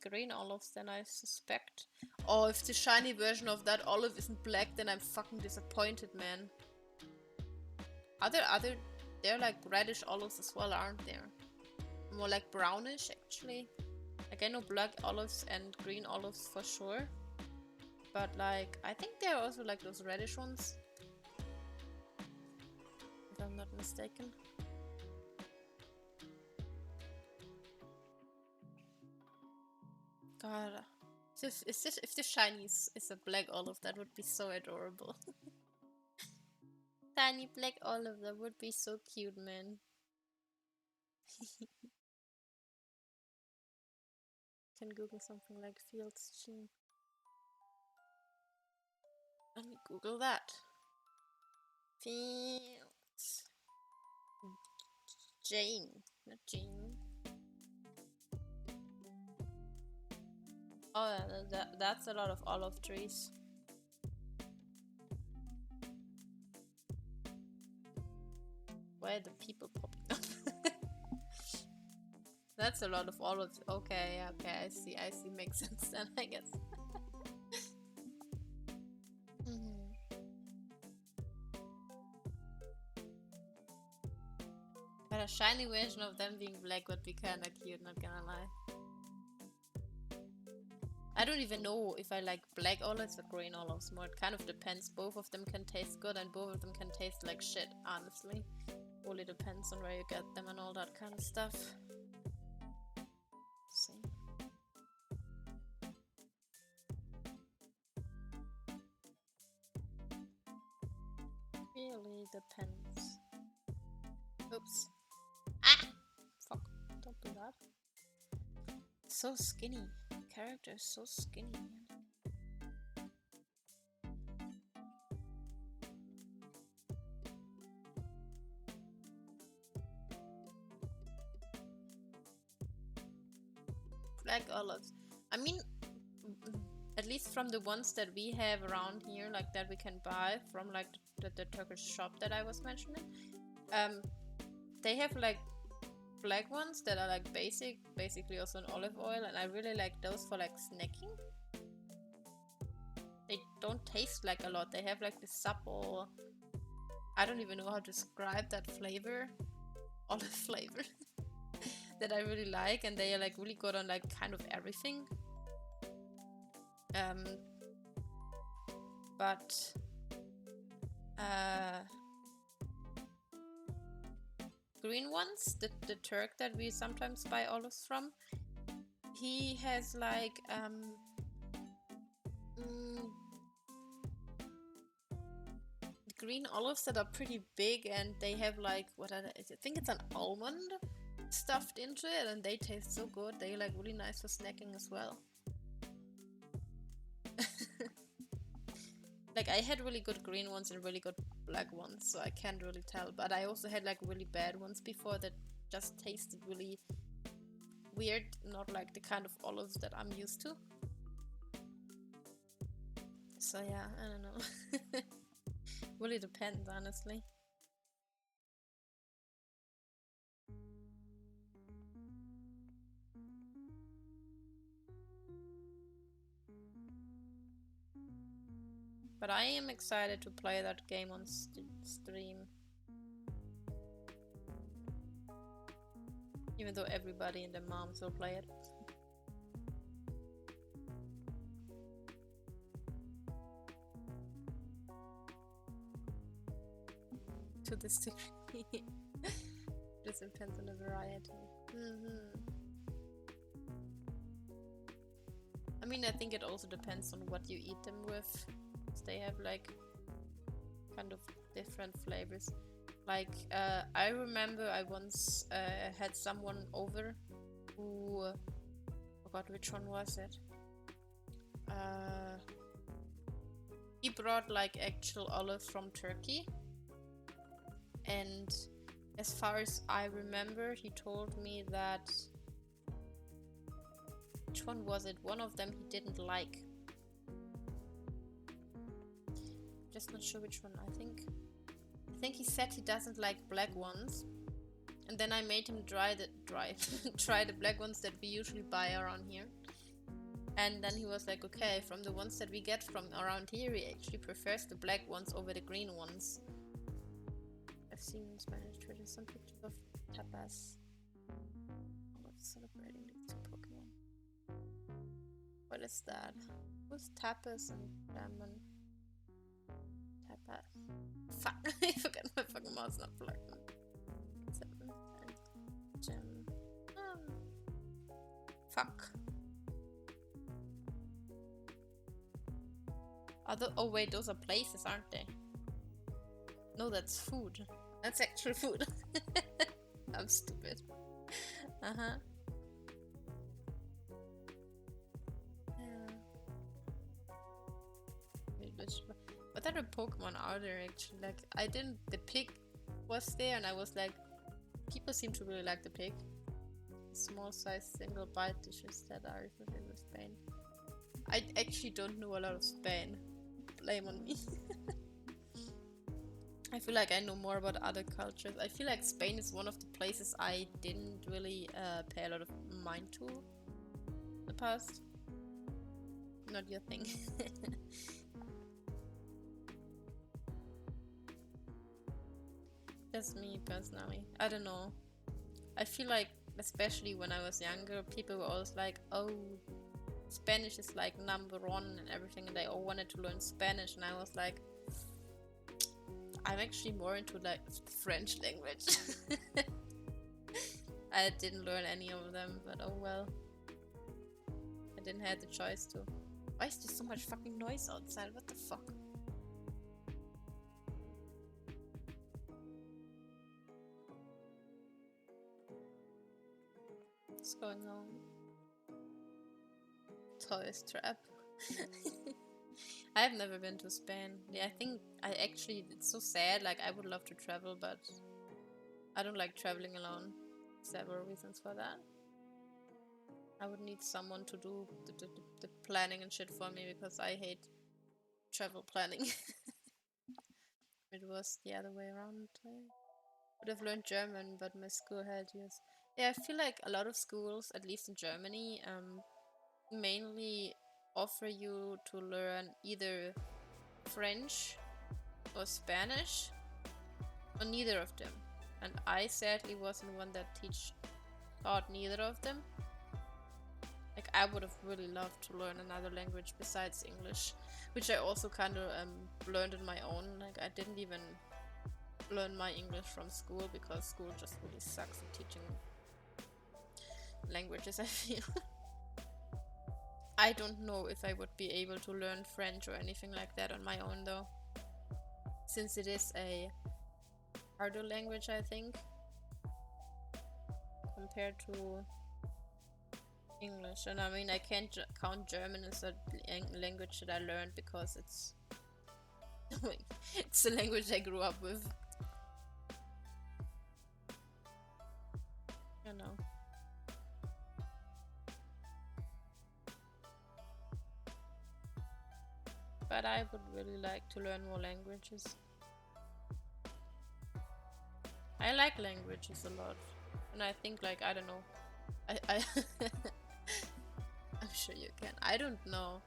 Green olives, then I suspect. Oh, if the shiny version of that olive isn't black, then I'm fucking disappointed, man. They're like reddish olives as well, aren't there? More like brownish, actually. Like I know black olives and green olives for sure. But like, I think there are also like those reddish ones. If I'm not mistaken. God. If the shiny is a black olive, that would be so adorable. Tiny black olive, that would be so cute, man. Can Google something like Fields Gene. Let me Google that. Fields Jane, not Jean. Oh, that's a lot of olive trees. Where are the people popping up? That's a lot of olives. Okay, okay, I see, makes sense then, I guess. But a shiny version of them being black would be kinda cute, not gonna lie. I don't even know if I like black olives or green olives more. It kind of depends. Both of them can taste good and both of them can taste like shit, honestly. Only depends on where you get them and all that kind of stuff. See. Really depends. Oops. Ah! Fuck. Don't do that. So skinny. Character is so skinny, man. Black olives. I mean, at least from the ones that we have around here, like that we can buy from like the Turkish shop that I was mentioning, they have like black ones that are like basically also an olive oil, and I really like those for like snacking. They don't taste like a lot. They have like this supple, I don't even know how to describe that flavor, olive flavor that I really like, and they are like really good on like kind of everything. But green ones, the Turk that we sometimes buy olives from, he has like green olives that are pretty big, and they have like I think it's an almond stuffed into it, and they taste so good. They're like really nice for snacking as well. Like I had really good green ones and really good black ones, so I can't really tell. But I also had like really bad ones before that just tasted really weird, not like the kind of olives that I'm used to. So yeah, I don't know. Really depends, honestly. But I am excited to play that game on stream. Even though everybody and their moms will play it. To this degree. This depends on the variety. I mean, I think it also depends on what you eat them with. They have like kind of different flavors. Like I remember I once had someone over who, oh god, which one was it? He brought like actual olives from Turkey, and as far as I remember, he told me that, which one was it? One of them he didn't like. Just not sure which one. I think he said he doesn't like black ones, and then I made him try the black ones that we usually buy around here. And then he was like, okay, from the ones that we get from around here, he actually prefers the black ones over the green ones. I've seen in Spanish Twitter some pictures of tapas. I love celebrating these two Pokemon. What is that? Who's tapas and lemon? Tapas. Fuck! I forgot my fucking mouse not plugged in. 7, 10, gem. Fuck. Oh wait, those are places, aren't they? No, that's food. That's actual food. I'm stupid. Uh-huh. Yeah. What other Pokemon are there actually? Like, the pig was there, and I was like, people seem to really like the pig. Small size single bite dishes that are associated with Spain. I actually don't know a lot of Spain. Blame on me. I feel like I know more about other cultures. I feel like Spain is one of the places I didn't really pay a lot of mind to in the past. Not your thing. That's me personally. I don't know. I feel like, especially when I was younger, people were always like, oh, Spanish is like #1 and everything, and they all wanted to learn Spanish, and I was like, I'm actually more into like the French language. I didn't learn any of them, but oh well. I didn't have the choice to. Why is there so much fucking noise outside? What the fuck? What's going on? Tourist trap. I've never been to Spain. Yeah, I think it's so sad. Like, I would love to travel, but I don't like traveling alone. Several reasons for that. I would need someone to do the planning and shit for me because I hate travel planning. It was the other way around. I would have learned German, but my school had years. Yeah, I feel like a lot of schools, at least in Germany, mainly offer you to learn either French or Spanish or neither of them. And I sadly wasn't one that taught neither of them. Like, I would have really loved to learn another language besides English, which I also kind of learned on my own. Like, I didn't even learn my English from school because school just really sucks at teaching languages, I feel. I don't know if I would be able to learn French or anything like that on my own though, since it is a harder language, I think, compared to English. And I mean, I can't count German as a language that I learned because it's it's a language I grew up with. You know. But I would really like to learn more languages. I like languages a lot. And I think, like, I don't know. I'm sure you can. I don't know.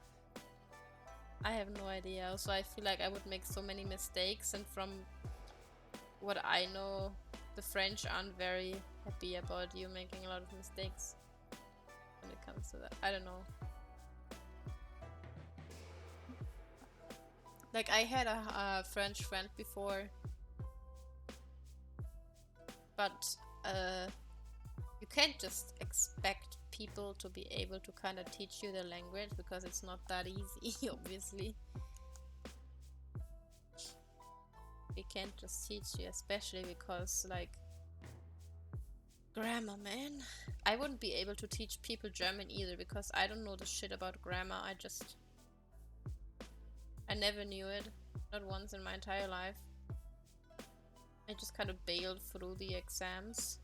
I have no idea. Also, I feel like I would make so many mistakes, and from what I know, the French aren't very happy about you making a lot of mistakes when it comes to that. I don't know. Like, I had a French friend before, but you can't just expect people to be able to kind of teach you the language because it's not that easy, obviously. They can't just teach you, especially because, like, grammar, man. I wouldn't be able to teach people German either because I don't know the shit about grammar. I never knew it, not once in my entire life. I just kind of bailed through the exams.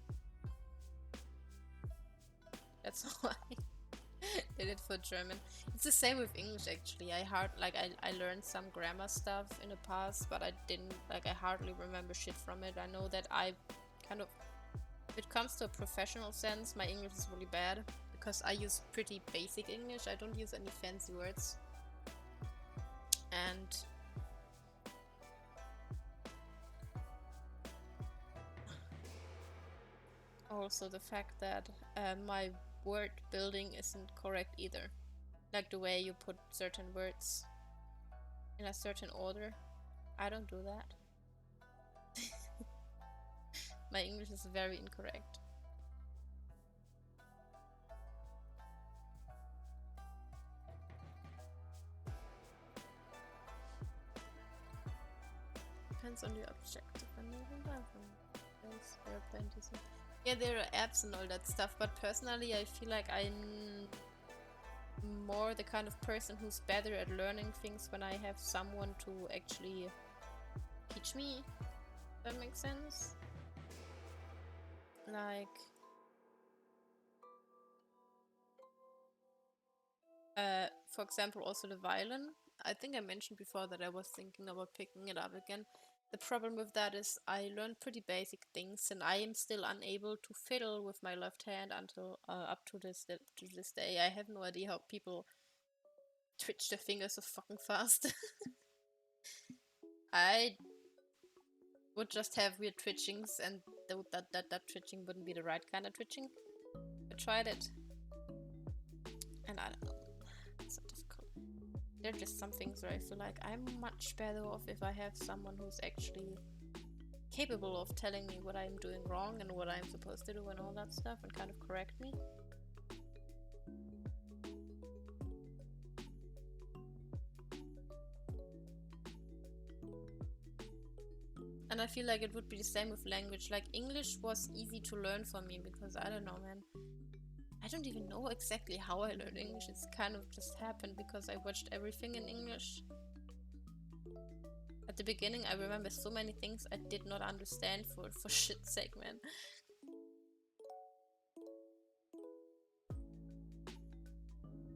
That's how I did it for German. It's the same with English, actually. I learned some grammar stuff in the past, but I hardly remember shit from it. I know that I kind of, if it comes to a professional sense, my English is really bad because I use pretty basic English. I don't use any fancy words. And also the fact that my word building isn't correct either. Like the way you put certain words in a certain order. I don't do that. My English is very incorrect. Depends on the objective and there are plenty of. Yeah, there are apps and all that stuff, but personally I feel like I'm more the kind of person who's better at learning things when I have someone to actually teach me. That makes sense? Like, for example, also the violin. I think I mentioned before that I was thinking about picking it up again. The problem with that is I learned pretty basic things, and I am still unable to fiddle with my left hand until up to this day. I have no idea how people twitch their fingers so fucking fast. I would just have weird twitchings, and that twitching wouldn't be the right kind of twitching. I tried it, and I don't know. there are just some things where I feel like I'm much better off if I have someone who's actually capable of telling me what I'm doing wrong and what I'm supposed to do and all that stuff and kind of correct me. And I feel like it would be the same with language. Like English was easy to learn for me because I don't know, man. I don't even know exactly how I learned English. It's kind of just happened because I watched everything in English. At the beginning, I remember so many things I did not understand for shit's sake, man.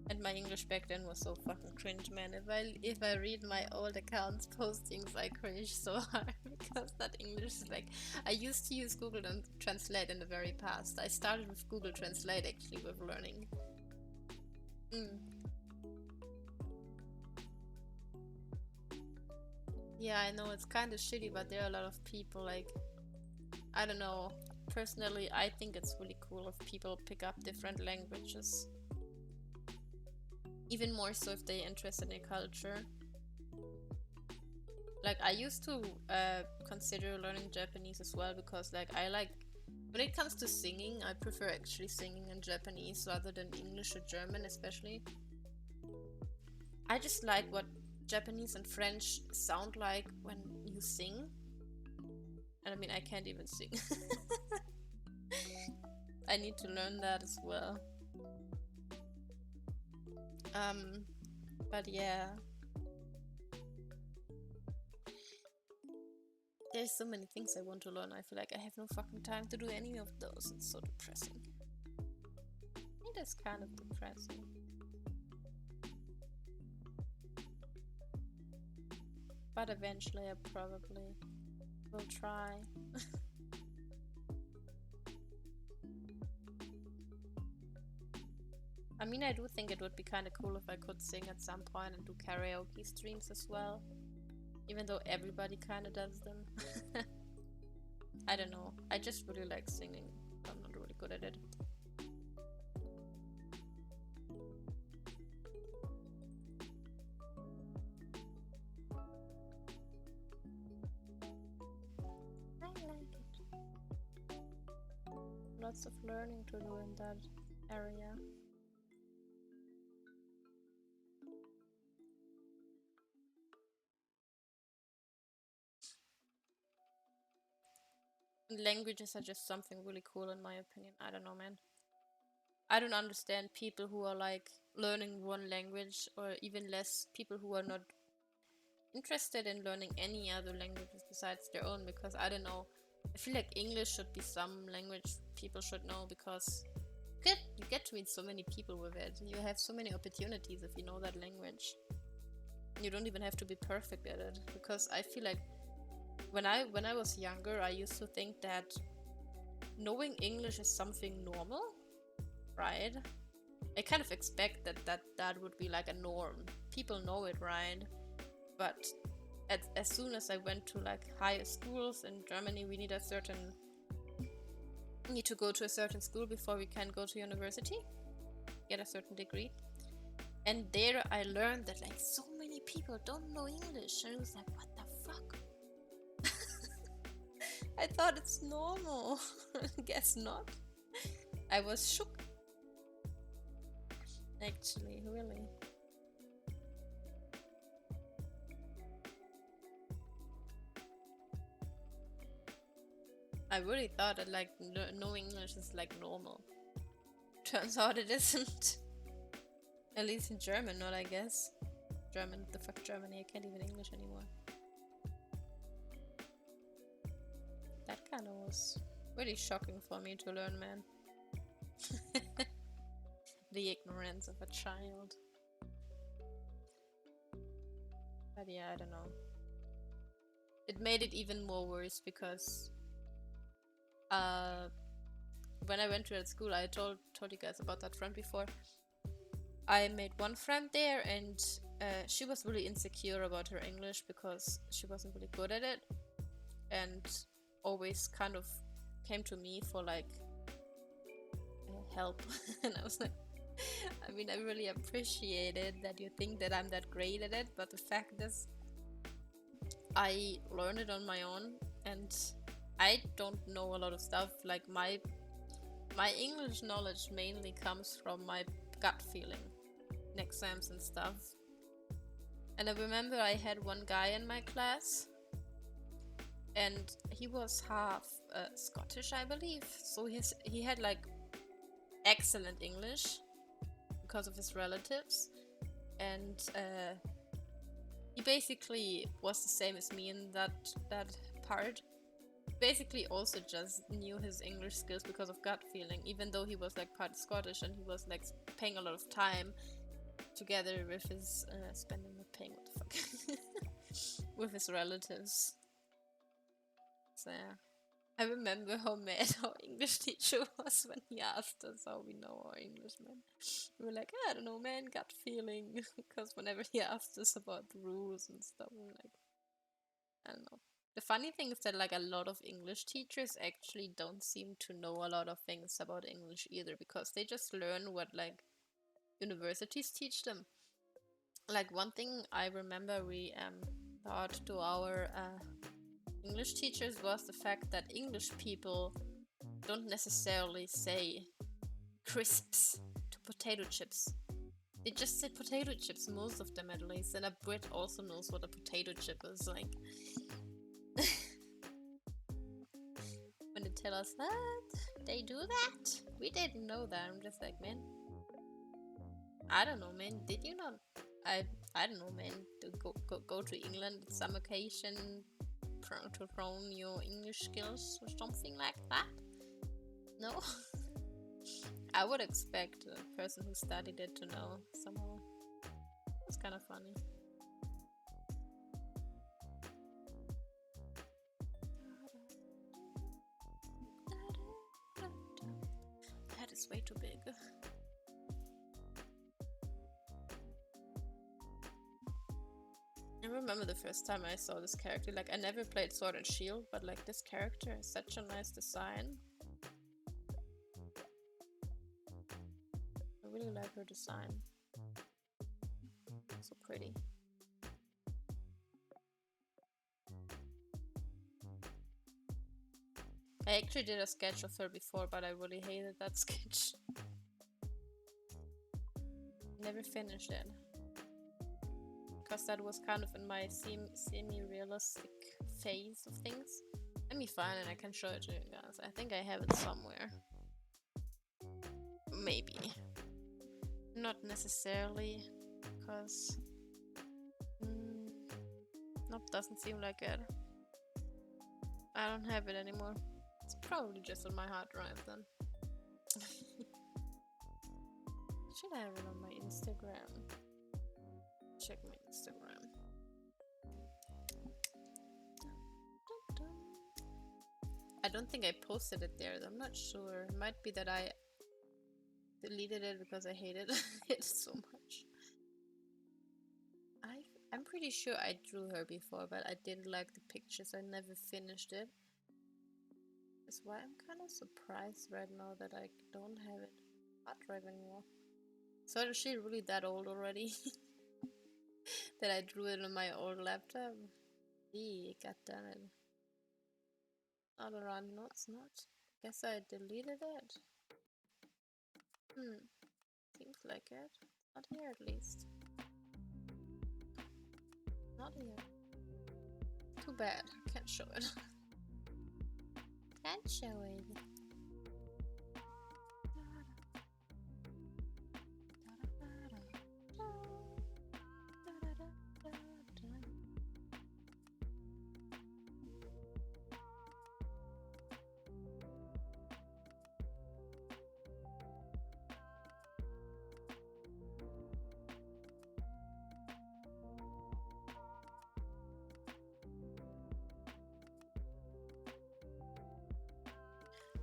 And my English back then was so fucking cringe, man. If I read my old accounts postings, I cringe so hard because that English is like, I used to use Google Translate in the very past. I started with Google Translate actually with learning. Yeah, I know it's kind of shitty, but there are a lot of people like, I don't know. Personally, I think it's really cool if people pick up different languages. Even more so if they're interested in culture. Like I used to consider learning Japanese as well because like I like, when it comes to singing, I prefer actually singing in Japanese rather than English or German especially. I just like what Japanese and French sound like when you sing. And I mean, I can't even sing. I need to learn that as well. But yeah. There's so many things I want to learn. I feel like I have no fucking time to do any of those. It's so depressing. It is kind of depressing. But eventually I probably will try. I mean, I do think it would be kind of cool if I could sing at some point and do karaoke streams as well. Even though everybody kind of does them. I don't know. I just really like singing. I'm not really good at it. I like it. Lots of learning to do in that area. Languages are just something really cool in my opinion. I don't know, man. I don't understand people who are like learning one language, or even less people who are not interested in learning any other languages besides their own, because I don't know. I feel like English should be some language people should know because you get to meet so many people with it. You have so many opportunities if you know that language. You don't even have to be perfect at it, because I feel like when I was younger, I used to think that knowing English is something normal, right? I kind of expect that would be like a norm. People know it, right? But as soon as I went to like higher schools in Germany, we need to go to a certain school before we can go to university, get a certain degree. And there I learned that like so many people don't know English, and I was like, what the fuck? I thought it's normal. Guess not. I was shook. Actually, really. I really thought that like knowing English is like normal. Turns out it isn't. At least in German, not I guess. German, the fuck Germany, I can't even English anymore. That kind of was really shocking for me to learn, man. The ignorance of a child. But yeah, I don't know. It made it even more worse because when I went to that school, I told you guys about that friend before. I made one friend there, and she was really insecure about her English because she wasn't really good at it, and always kind of came to me for like help. And I was like, I mean, I really appreciate it that you think that I'm that great at it, but the fact is, I learned it on my own, and I don't know a lot of stuff. Like my English knowledge mainly comes from my gut feeling in exams and stuff. And I remember I had one guy in my class, and he was half Scottish, I believe. So he had like excellent English because of his relatives, and he basically was the same as me in that part. Basically, also just knew his English skills because of gut feeling, even though he was like part Scottish and he was like paying a lot of time together with his spending not paying what the fuck with his relatives. So yeah. I remember how mad our English teacher was when he asked us how we know our English, man. We were like, I don't know, man, gut feeling. Because whenever he asked us about the rules and stuff, we were like, I don't know. The funny thing is that like a lot of English teachers actually don't seem to know a lot of things about English either, because they just learn what like universities teach them. Like one thing I remember we taught to our English teachers was the fact that English people don't necessarily say crisps to potato chips. They just say potato chips, most of them at least, and a Brit also knows what a potato chip is like. When they tell us that they do that, we didn't know that. I'm just like, man, I don't know, man. Did you not? I don't know, man. To go to England on some occasion to prone your English skills or something like that? No. I would expect a person who studied it to know somehow. It's kind of funny. That is way too big. I remember the first time I saw this character, like I never played Sword and Shield, but like this character has such a nice design. I really like her design. So pretty. I actually did a sketch of her before, but I really hated that sketch. Never finished it. Because that was kind of in my semi-realistic phase of things. Let me find it, I can show it to you guys. I think I have it somewhere. Maybe. Not necessarily, because... nope, doesn't seem like it. I don't have it anymore. It's probably just on my hard drive then. Should I have it on my Instagram? Check my Instagram. I don't think I posted it there. I'm not sure. It might be that I deleted it because I hated it so much. I'm pretty sure I drew her before, but I didn't like the pictures. I never finished it. That's why I'm kind of surprised right now that I don't have it on hard drive anymore. So is she really that old already? That I drew it on my old laptop? Eee, goddammit. Not around, no it's not. Guess I deleted it. Seems like it. Not here at least. Not here. Too bad, I can't show it. Can't show it.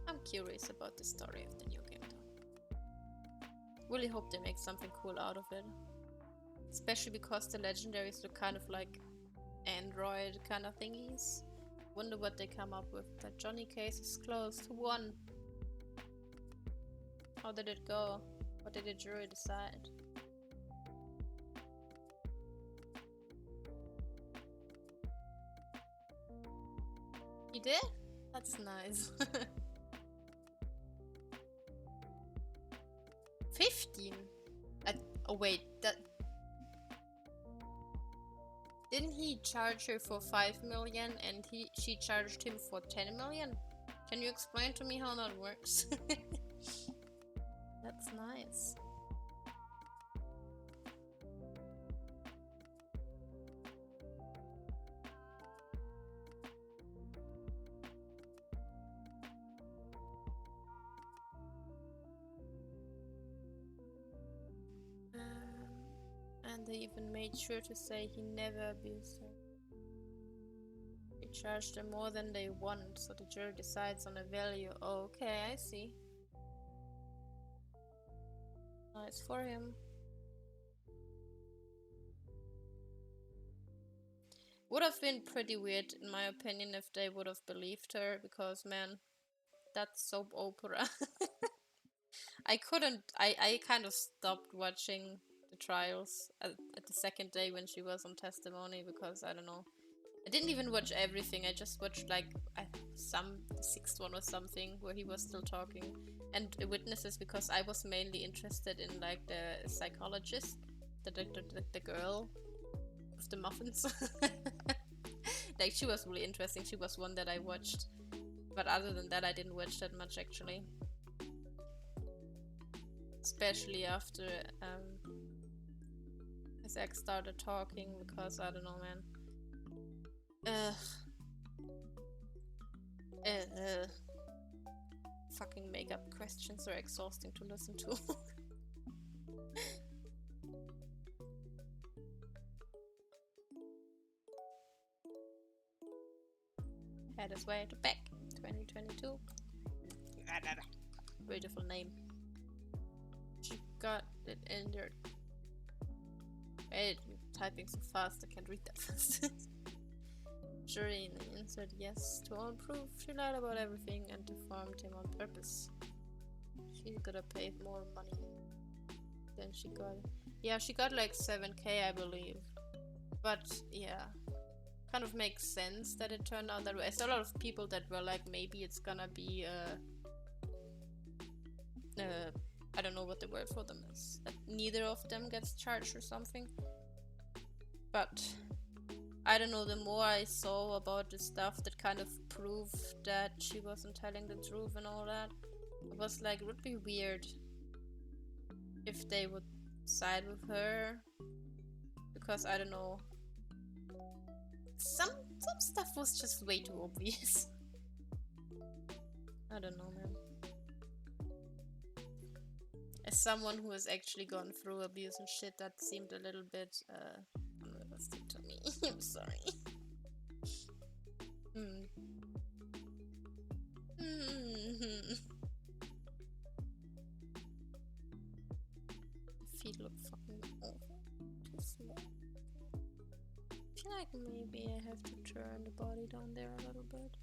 I'm curious about the story of the new game though. Really hope they make something cool out of it. Especially because the legendaries look kind of like Android kind of thingies. Wonder what they come up with. That Johnny case is closed. Who won? How did it go? What did the jury decide? You did? That's nice. 15? Oh wait, that... Didn't he charge her for 5 million and she charged him for 10 million? Can you explain to me how that works? That's nice. And they even made sure to say he never abused her. He charged them more than they want, so the jury decides on a value. Okay, I see. Nice for him. Would have been pretty weird, in my opinion, if they would have believed her, because, man, that's soap opera. I kind of stopped watching the trials at the second day when she was on testimony, because, I don't know. I didn't even watch everything, I just watched, like, the sixth one or something, where he was still talking. And witnesses, because I was mainly interested in, like, the psychologist, the girl with the muffins. Like, she was really interesting, she was one that I watched. But other than that, I didn't watch that much, actually. Especially after his ex started talking, because I don't know, man. Fucking makeup questions are exhausting to listen to. Had his way to back 2022. Beautiful name. She got it injured. Wait, you're typing so fast, I can't read that fast. Jury in the insert yes to all proof. She lied about everything and deformed him on purpose. She's gonna pay more money than she got. Yeah, she got like 7k, I believe. But yeah, kind of makes sense that it turned out that way. I saw a lot of people that were like, maybe it's gonna be I don't know what the word for them is. That neither of them gets charged or something. But I don't know, the more I saw about the stuff that kind of proved that she wasn't telling the truth and all that, it was like, it would be weird if they would side with her. Because I don't know. Some stuff was just way too obvious. I don't know, man. As someone who has actually gone through abuse and shit, that seemed a little bit unrealistic to me. I'm sorry. Feet look fucking awful. Too small. I feel like maybe I have to turn the body down there a little bit.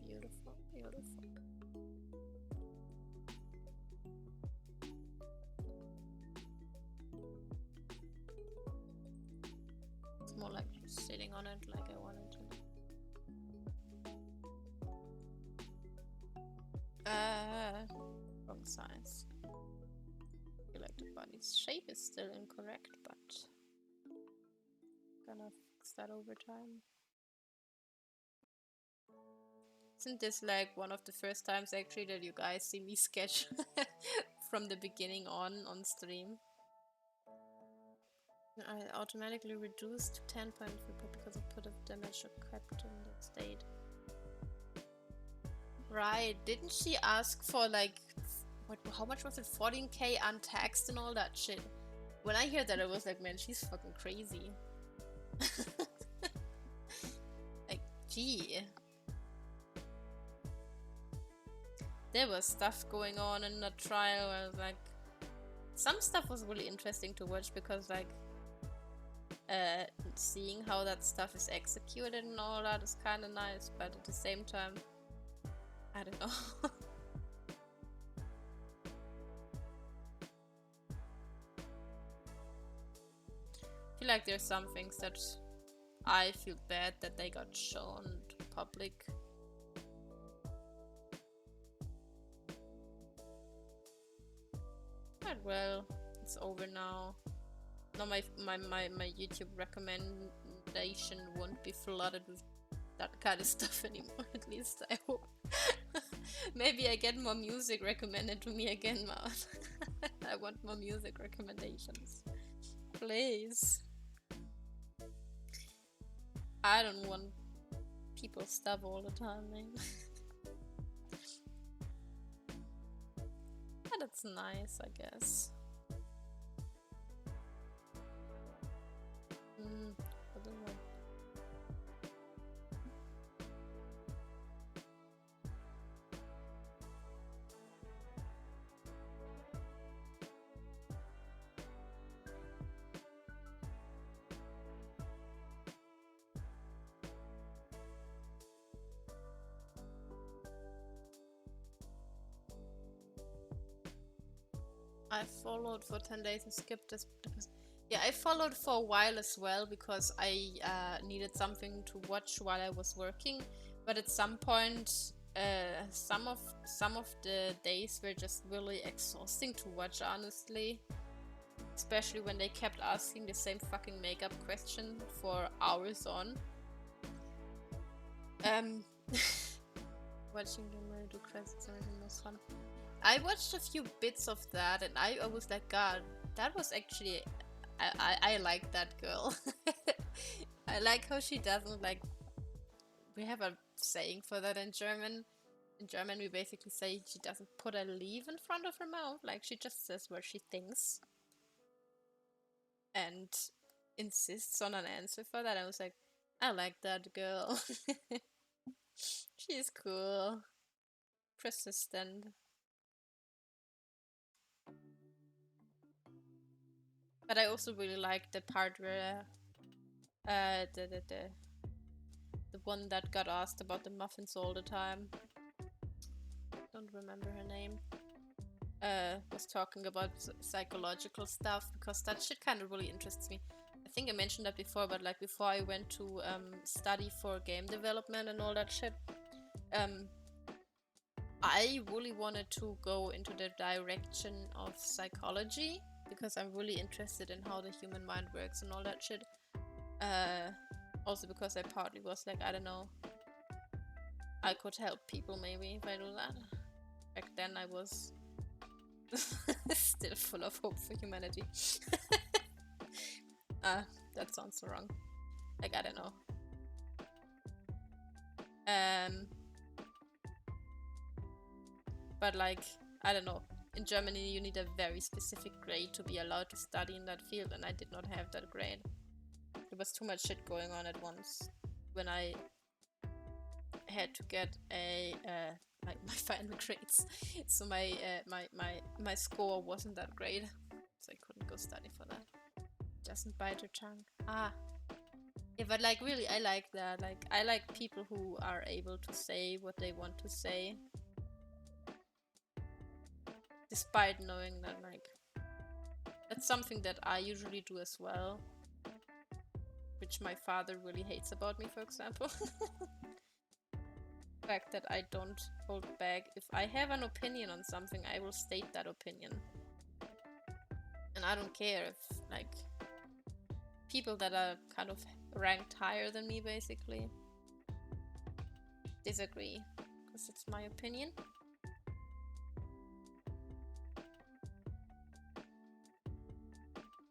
Beautiful, beautiful. It's more like just sitting on it like I wanted to. Wrong size. I feel like the body's shape is still incorrect, but gonna fix that over time. Isn't this like one of the first times actually that you guys see me sketch from the beginning on stream? I automatically reduced to 10.3 because I put a damage or kept in that state. Right, didn't she ask for like, how much was it? 14k untaxed and all that shit. When I heard that, I was like, man, she's fucking crazy. Like, gee. There was stuff going on in the trial where I was like, some stuff was really interesting to watch because like, seeing how that stuff is executed and all that is kind of nice, but at the same time, I don't know. I feel like there's some things that I feel bad that they got shown to public. But well, it's over now. Now my YouTube recommendation won't be flooded with that kind of stuff anymore, at least I hope. Maybe I get more music recommended to me again, man. I want more music recommendations. Please. I don't want people's stuff all the time, man. But it's nice, I guess. I don't know. I followed for 10 days and skipped this because, yeah, I followed for a while as well because I needed something to watch while I was working, but at some point some of the days were just really exhausting to watch, honestly, especially when they kept asking the same fucking makeup question for hours on. Watching them do credits and everything was fun. I watched a few bits of that and I was like, God, that was actually, I like that girl. I like how she doesn't like, we have a saying for that in German. In German we basically say she doesn't put a leaf in front of her mouth, like she just says what she thinks. And insists on an answer for that. I was like, I like that girl. She's cool. Persistent. But I also really like the part where the one that got asked about the muffins all the time, don't remember her name, was talking about psychological stuff, because that shit kind of really interests me. I think I mentioned that before, but like before I went to study for game development and all that shit, I really wanted to go into the direction of psychology, because I'm really interested in how the human mind works and all that shit. Also because I partly was like, I don't know, I could help people maybe if I do that. Back then I was still full of hope for humanity. That sounds so wrong. Like, I don't know. But like, I don't know. In Germany you need a very specific grade to be allowed to study in that field, and I did not have that grade. There was too much shit going on at once when I had to get a my final grades. So my score wasn't that great, so I couldn't go study for that. Doesn't bite your tongue. Yeah, but like really, I like that. Like, I like people who are able to say what they want to say, despite knowing that, like, that's something that I usually do as well, which my father really hates about me, for example. The fact that I don't hold back. If I have an opinion on something, I will state that opinion. And I don't care if, like, people that are kind of ranked higher than me, basically, disagree, because it's my opinion.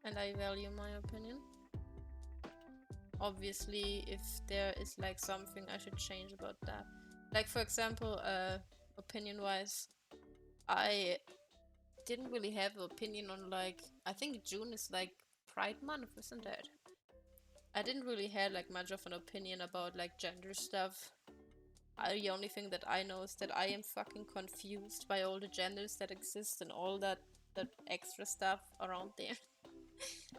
And I value my opinion. Obviously, if there is like something I should change about that. Like, for example, opinion-wise, I didn't really have an opinion on, like, I think June is like Pride Month, isn't it? I didn't really have like much of an opinion about like gender stuff. The only thing that I know is that I am fucking confused by all the genders that exist and all that extra stuff around there.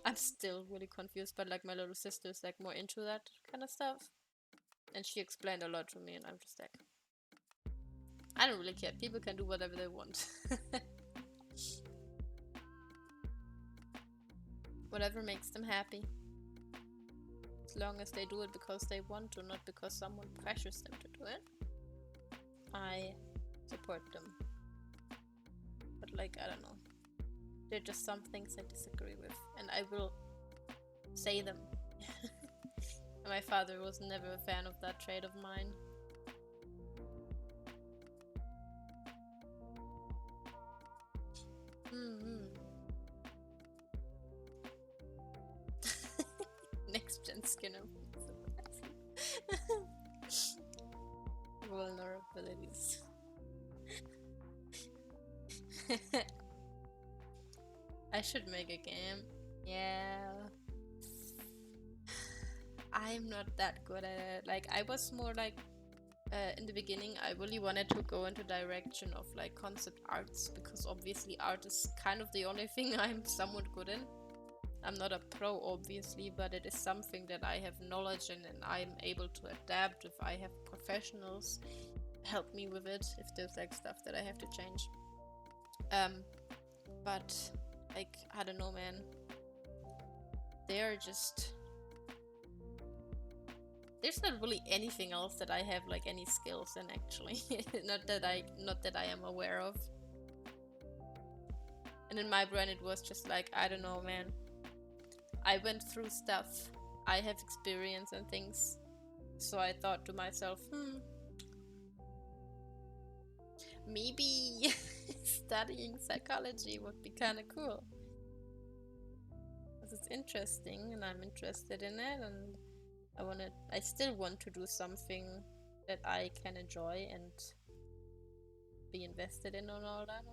I'm still really confused, but like my little sister is like more into that kind of stuff. And she explained a lot to me, and I'm just like, I don't really care. People can do whatever they want. Whatever makes them happy. As long as they do it because they want to, not because someone pressures them to do it. I support them. But like, I don't know. There are just some things I disagree with, and I will say them. My father was never a fan of that trait of mine. Next gen skin of vulnerabilities. I should make a game. Yeah. I'm not that good at it. Like, I was more like, in the beginning, I really wanted to go into direction of like concept arts, because obviously art is kind of the only thing I'm somewhat good in. I'm not a pro, obviously, but it is something that I have knowledge in, and I'm able to adapt if I have professionals help me with it, if there's like stuff that I have to change. But like, I don't know, man. They're just... There's not really anything else that I have like any skills in, actually. not that I am aware of. And in my brain it was just like, I don't know, man. I went through stuff. I have experience and things. So I thought to myself, maybe studying psychology would be kind of cool. Because it's interesting and I'm interested in it, and I still want to do something that I can enjoy and be invested in and all that.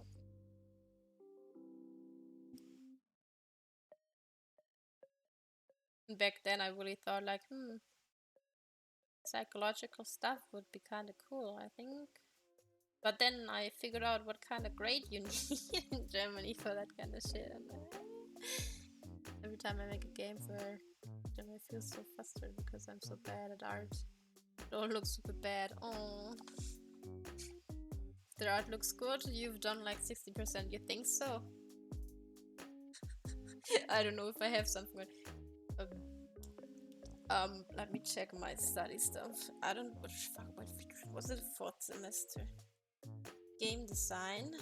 And back then I really thought like, psychological stuff would be kind of cool, I think. But then I figured out what kind of grade you need in Germany for that kind of shit. And every time I make a game for them, I feel so frustrated because I'm so bad at art. It all looks super bad. Oh. If the art looks good, you've done like 60%. You think so? I don't know if I have something. Let me check my study stuff. I don't. What was it? 4th semester. Game design.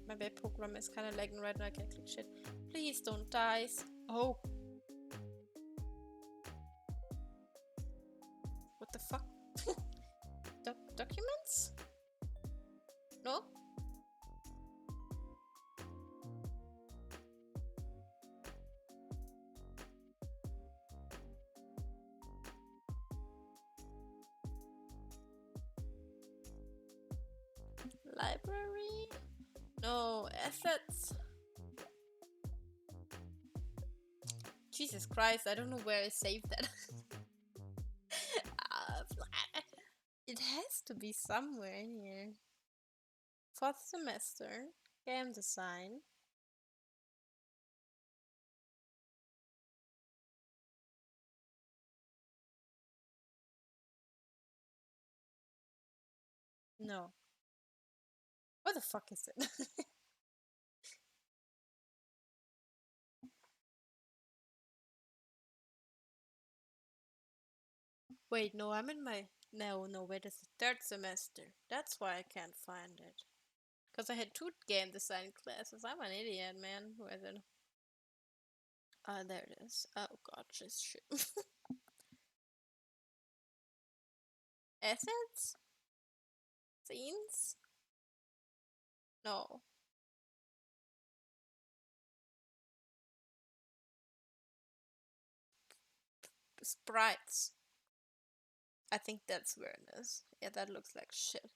My bad program is kind of lagging right now. I can't click shit. Please don't die. Oh. What the fuck? Documents? No? Library? No, assets. Jesus Christ, I don't know where I saved that. It has to be somewhere in here. 4th semester, game design. No. What the fuck is it? Wait, no, I'm in my... No, wait, it's the 3rd semester. That's why I can't find it. Because I had 2 game design classes. I'm an idiot, man. Where is it? There it is. Oh god, just shit. Assets? Scenes? No. Sprites. I think that's where it is. Yeah, that looks like shit.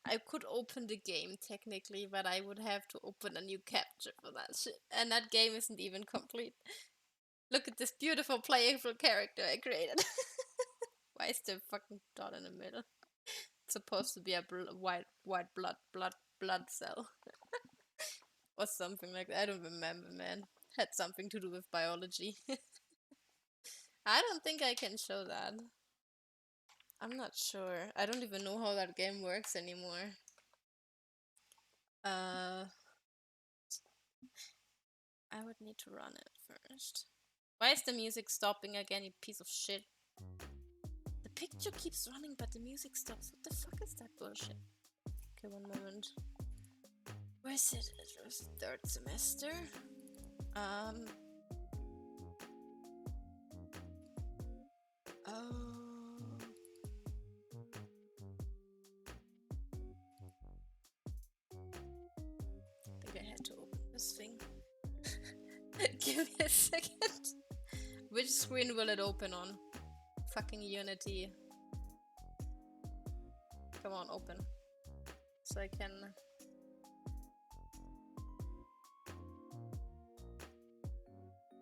I could open the game technically, but I would have to open a new capture for that shit. And that game isn't even complete. Look at this beautiful playable character I created. Why is there a fucking dot in the middle? supposed to be a white blood cell. Or something like that. I don't remember, man. Had something to do with biology. I don't think I can show that. I'm not sure. I don't even know how that game works anymore. I would need to run it first. Why is the music stopping again, you piece of shit? The picture keeps running, but the music stops. What the fuck is that bullshit? Okay, one moment. Where is it? It was third semester. Oh. I think I had to open this thing. Give me a second. Which screen will it open on? Fucking Unity. Come on, open. So I can...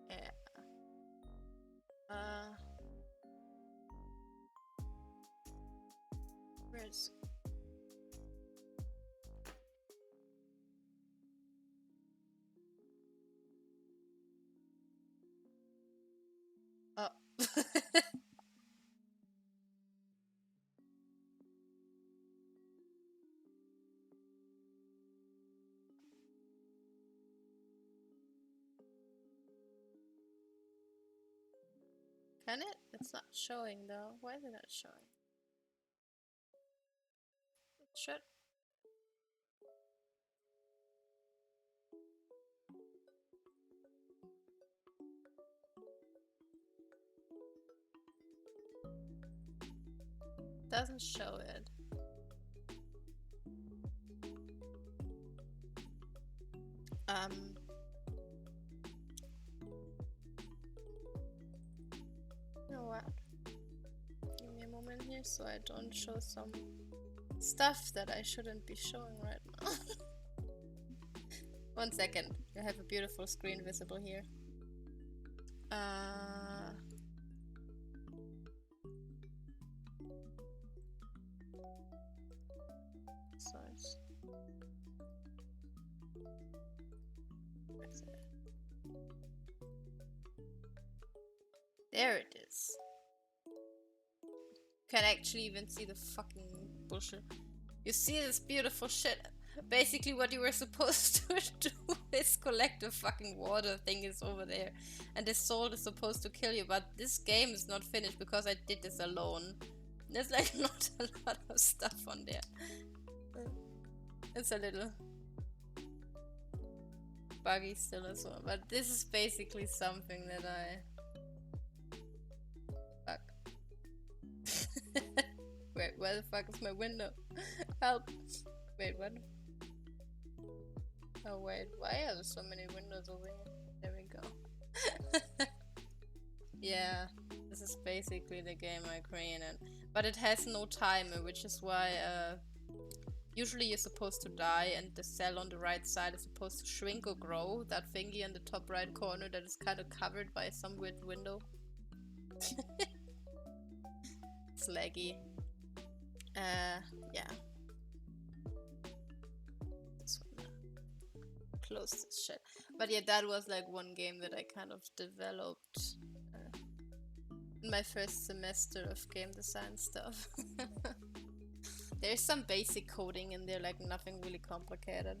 Yeah. Where's... Oh. Can it? It's not showing though. Why is it not showing? It should. Doesn't show it. You know what? Give me a moment here so I don't show some stuff that I shouldn't be showing right now. 1 second. I have a beautiful screen visible here. Source. Where's it? There it is. You can actually even see the fucking bullshit. You see this beautiful shit. Basically what you were supposed to do is collect the fucking water thing is over there. And the salt is supposed to kill you, but this game is not finished because I did this alone. There's like not a lot of stuff on there. It's a little buggy still as well, but this is basically something that I... Fuck. Wait, where the fuck is my window? Help! Wait, what? Oh wait, why are there so many windows over here? There we go. Yeah, this is basically the game I created. But it has no timer, which is why usually you're supposed to die and the cell on the right side is supposed to shrink or grow. That thingy in the top right corner that is kind of covered by some weird window. It's laggy. Yeah. This one. Close this shit. But yeah, that was like one game that I kind of developed in my first semester of game design stuff. There's some basic coding in there, like nothing really complicated.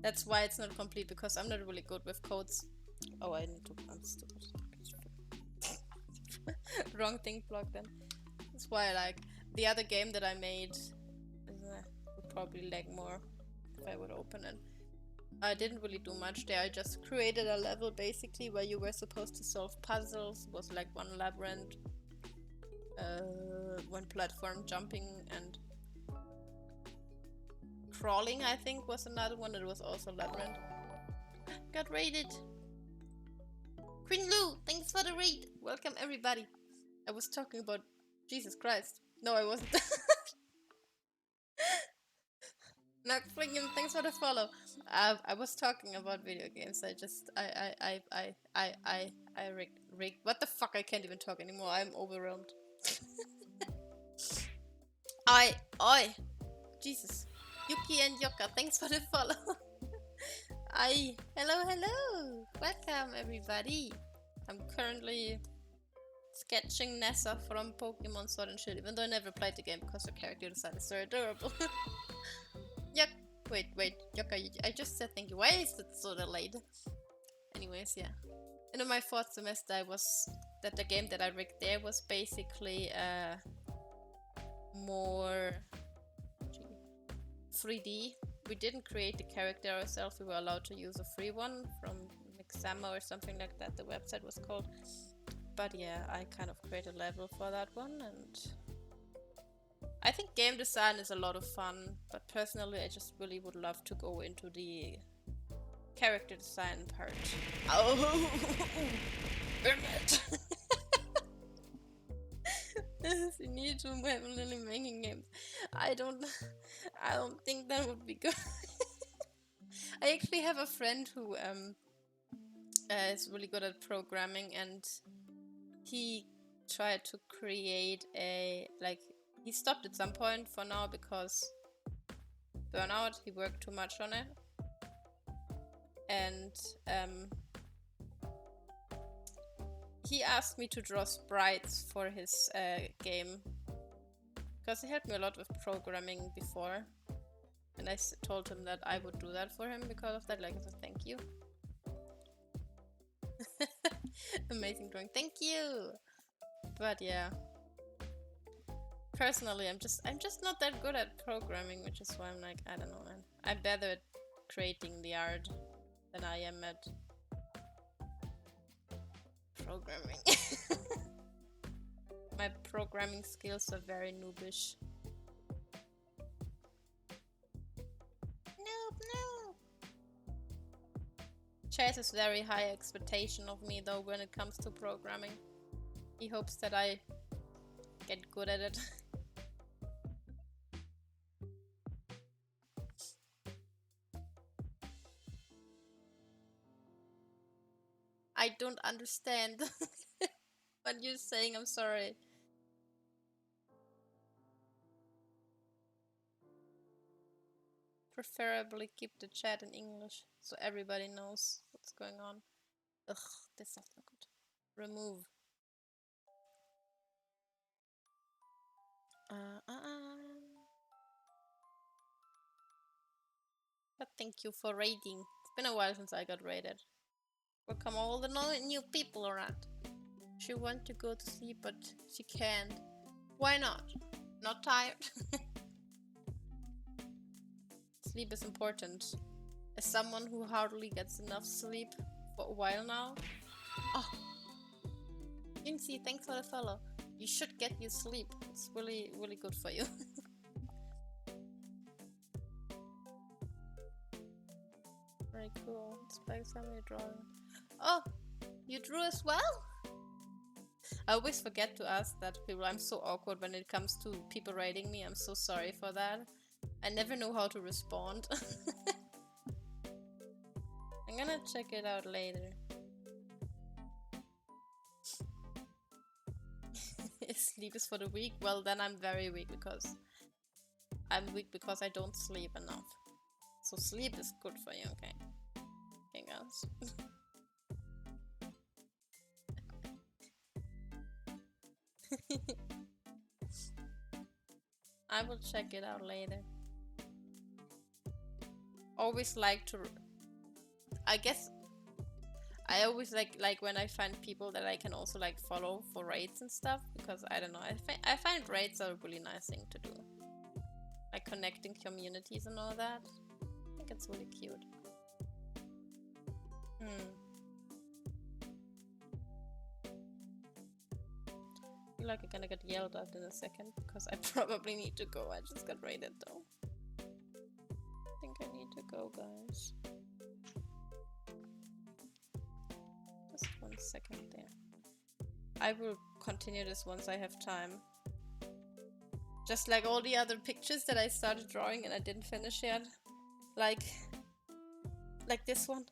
That's why it's not complete, because I'm not really good with codes. Oh, I need to... I'm stupid. Wrong thing plugged in. That's why I like... The other game that I made would probably lag more if I would open it. I didn't really do much there. I just created a level basically where you were supposed to solve puzzles. It was like one labyrinth, one platform, jumping and crawling, I think was another one that was also labyrinth. Got raided! Queen Lou, thanks for the raid! Welcome everybody! I was talking about Jesus Christ. No, I wasn't. Nugflingin, thanks for the follow. I was talking about video games. What the fuck? I can't even talk anymore. I'm overwhelmed. Oi, Jesus. Yuki and Yoka, thanks for the follow. Hello. Welcome everybody. I'm currently sketching Nessa from Pokemon Sword and Shield, even though I never played the game because her character design is so adorable. Yuck. Wait, Yoka, I just said thank you. Why is it so delayed? Anyways, yeah. In my fourth semester, the game that I rigged there was basically more 3D. We didn't create the character ourselves. We were allowed to use a free one from Mixama or something like that. The website was called. But yeah, I kind of created a level for that one, and I think game design is a lot of fun. But personally, I just really would love to go into the character design part. Oh, damn it! You need to really making games. I don't think that would be good. I actually have a friend who is really good at programming, and he tried to create he stopped at some point for now because burnout. He worked too much on it, and he asked me to draw sprites for his game because he helped me a lot with programming before, and I told him that I would do that for him because of that, like as a thank you. Amazing drawing, thank you. But yeah, personally, I'm just not that good at programming, which is why I'm like, I don't know, man. I'm better at creating the art than I am at programming. My programming skills are very noobish. Noob. Chase has very high expectation of me though when it comes to programming. He hopes that I get good at it. I don't understand what you're saying, I'm sorry. Preferably keep the chat in English so everybody knows what's going on. Ugh, this is not good. Remove. But thank you for raiding. It's been a while since I got raided. Welcome all the new people around. She wants to go to sleep, but she can't. Why not? Not tired? Sleep is important. As someone who hardly gets enough sleep for a while now. Oh, Incy, thanks for the follow. You should get your sleep. It's really, really good for you. Very cool. It's like somebody drawing. Oh, you drew as well? I always forget to ask that to people. I'm so awkward when it comes to people rating me. I'm so sorry for that. I never know how to respond. I'm gonna check it out later. Sleep is for the weak. Well, then I'm very weak because I don't sleep enough. So sleep is good for you, okay? Okay, guys. I will check it out later. Always like to. I guess I always like when I find people that I can also like follow for raids and stuff, because I don't know, I find raids are a really nice thing to do, like connecting communities and all that. I think it's really cute. I feel like I'm gonna get yelled at in a second because I probably need to go. I just got raided though. I think I need to go, guys. Just 1 second there. I will continue this once I have time. Just like all the other pictures that I started drawing and I didn't finish yet. Like this one.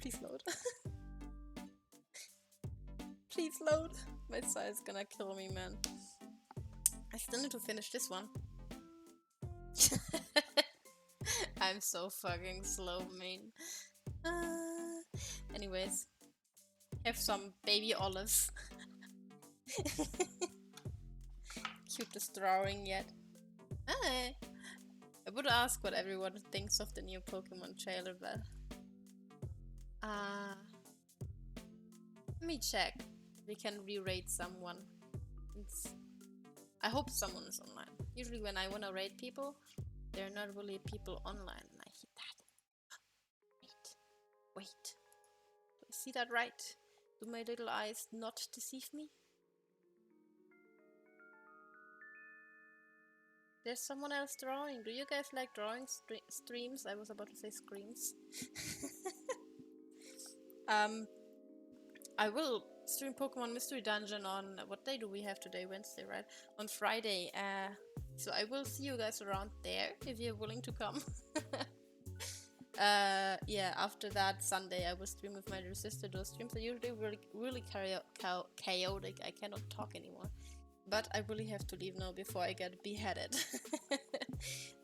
Please load. Please load. My side's gonna kill me, man. I still need to finish this one. I'm so fucking slow, man. Anyways, have some baby olives. Cutest drawing yet. I would ask what everyone thinks of the new Pokemon trailer, but let me check. We can re-rate someone. I hope someone is online. Usually when I want to rate people, there are not really people online. And I hate that. Wait. Do I see that right? Do my little eyes not deceive me? There's someone else drawing. Do you guys like drawing streams? I was about to say screams. I will stream Pokemon Mystery Dungeon on, what day do we have today? Wednesday, right? On Friday. So I will see you guys around there if you're willing to come. Yeah, after that Sunday I will stream with my little sister. Those streams are usually really chaotic. I cannot talk anymore. But I really have to leave now before I get beheaded.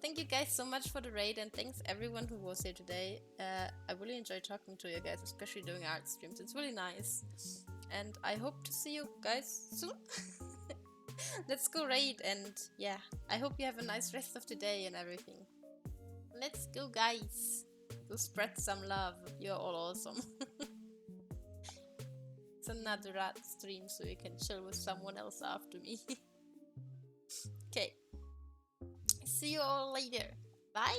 Thank you guys so much for the raid, and thanks everyone who was here today. I really enjoyed talking to you guys, especially doing art streams. It's really nice. And I hope to see you guys soon. Let's go raid, and yeah, I hope you have a nice rest of the day and everything. Let's go, guys. Go spread some love. You're all awesome. It's another art stream, so you can chill with someone else after me. Okay. See you all later. Bye.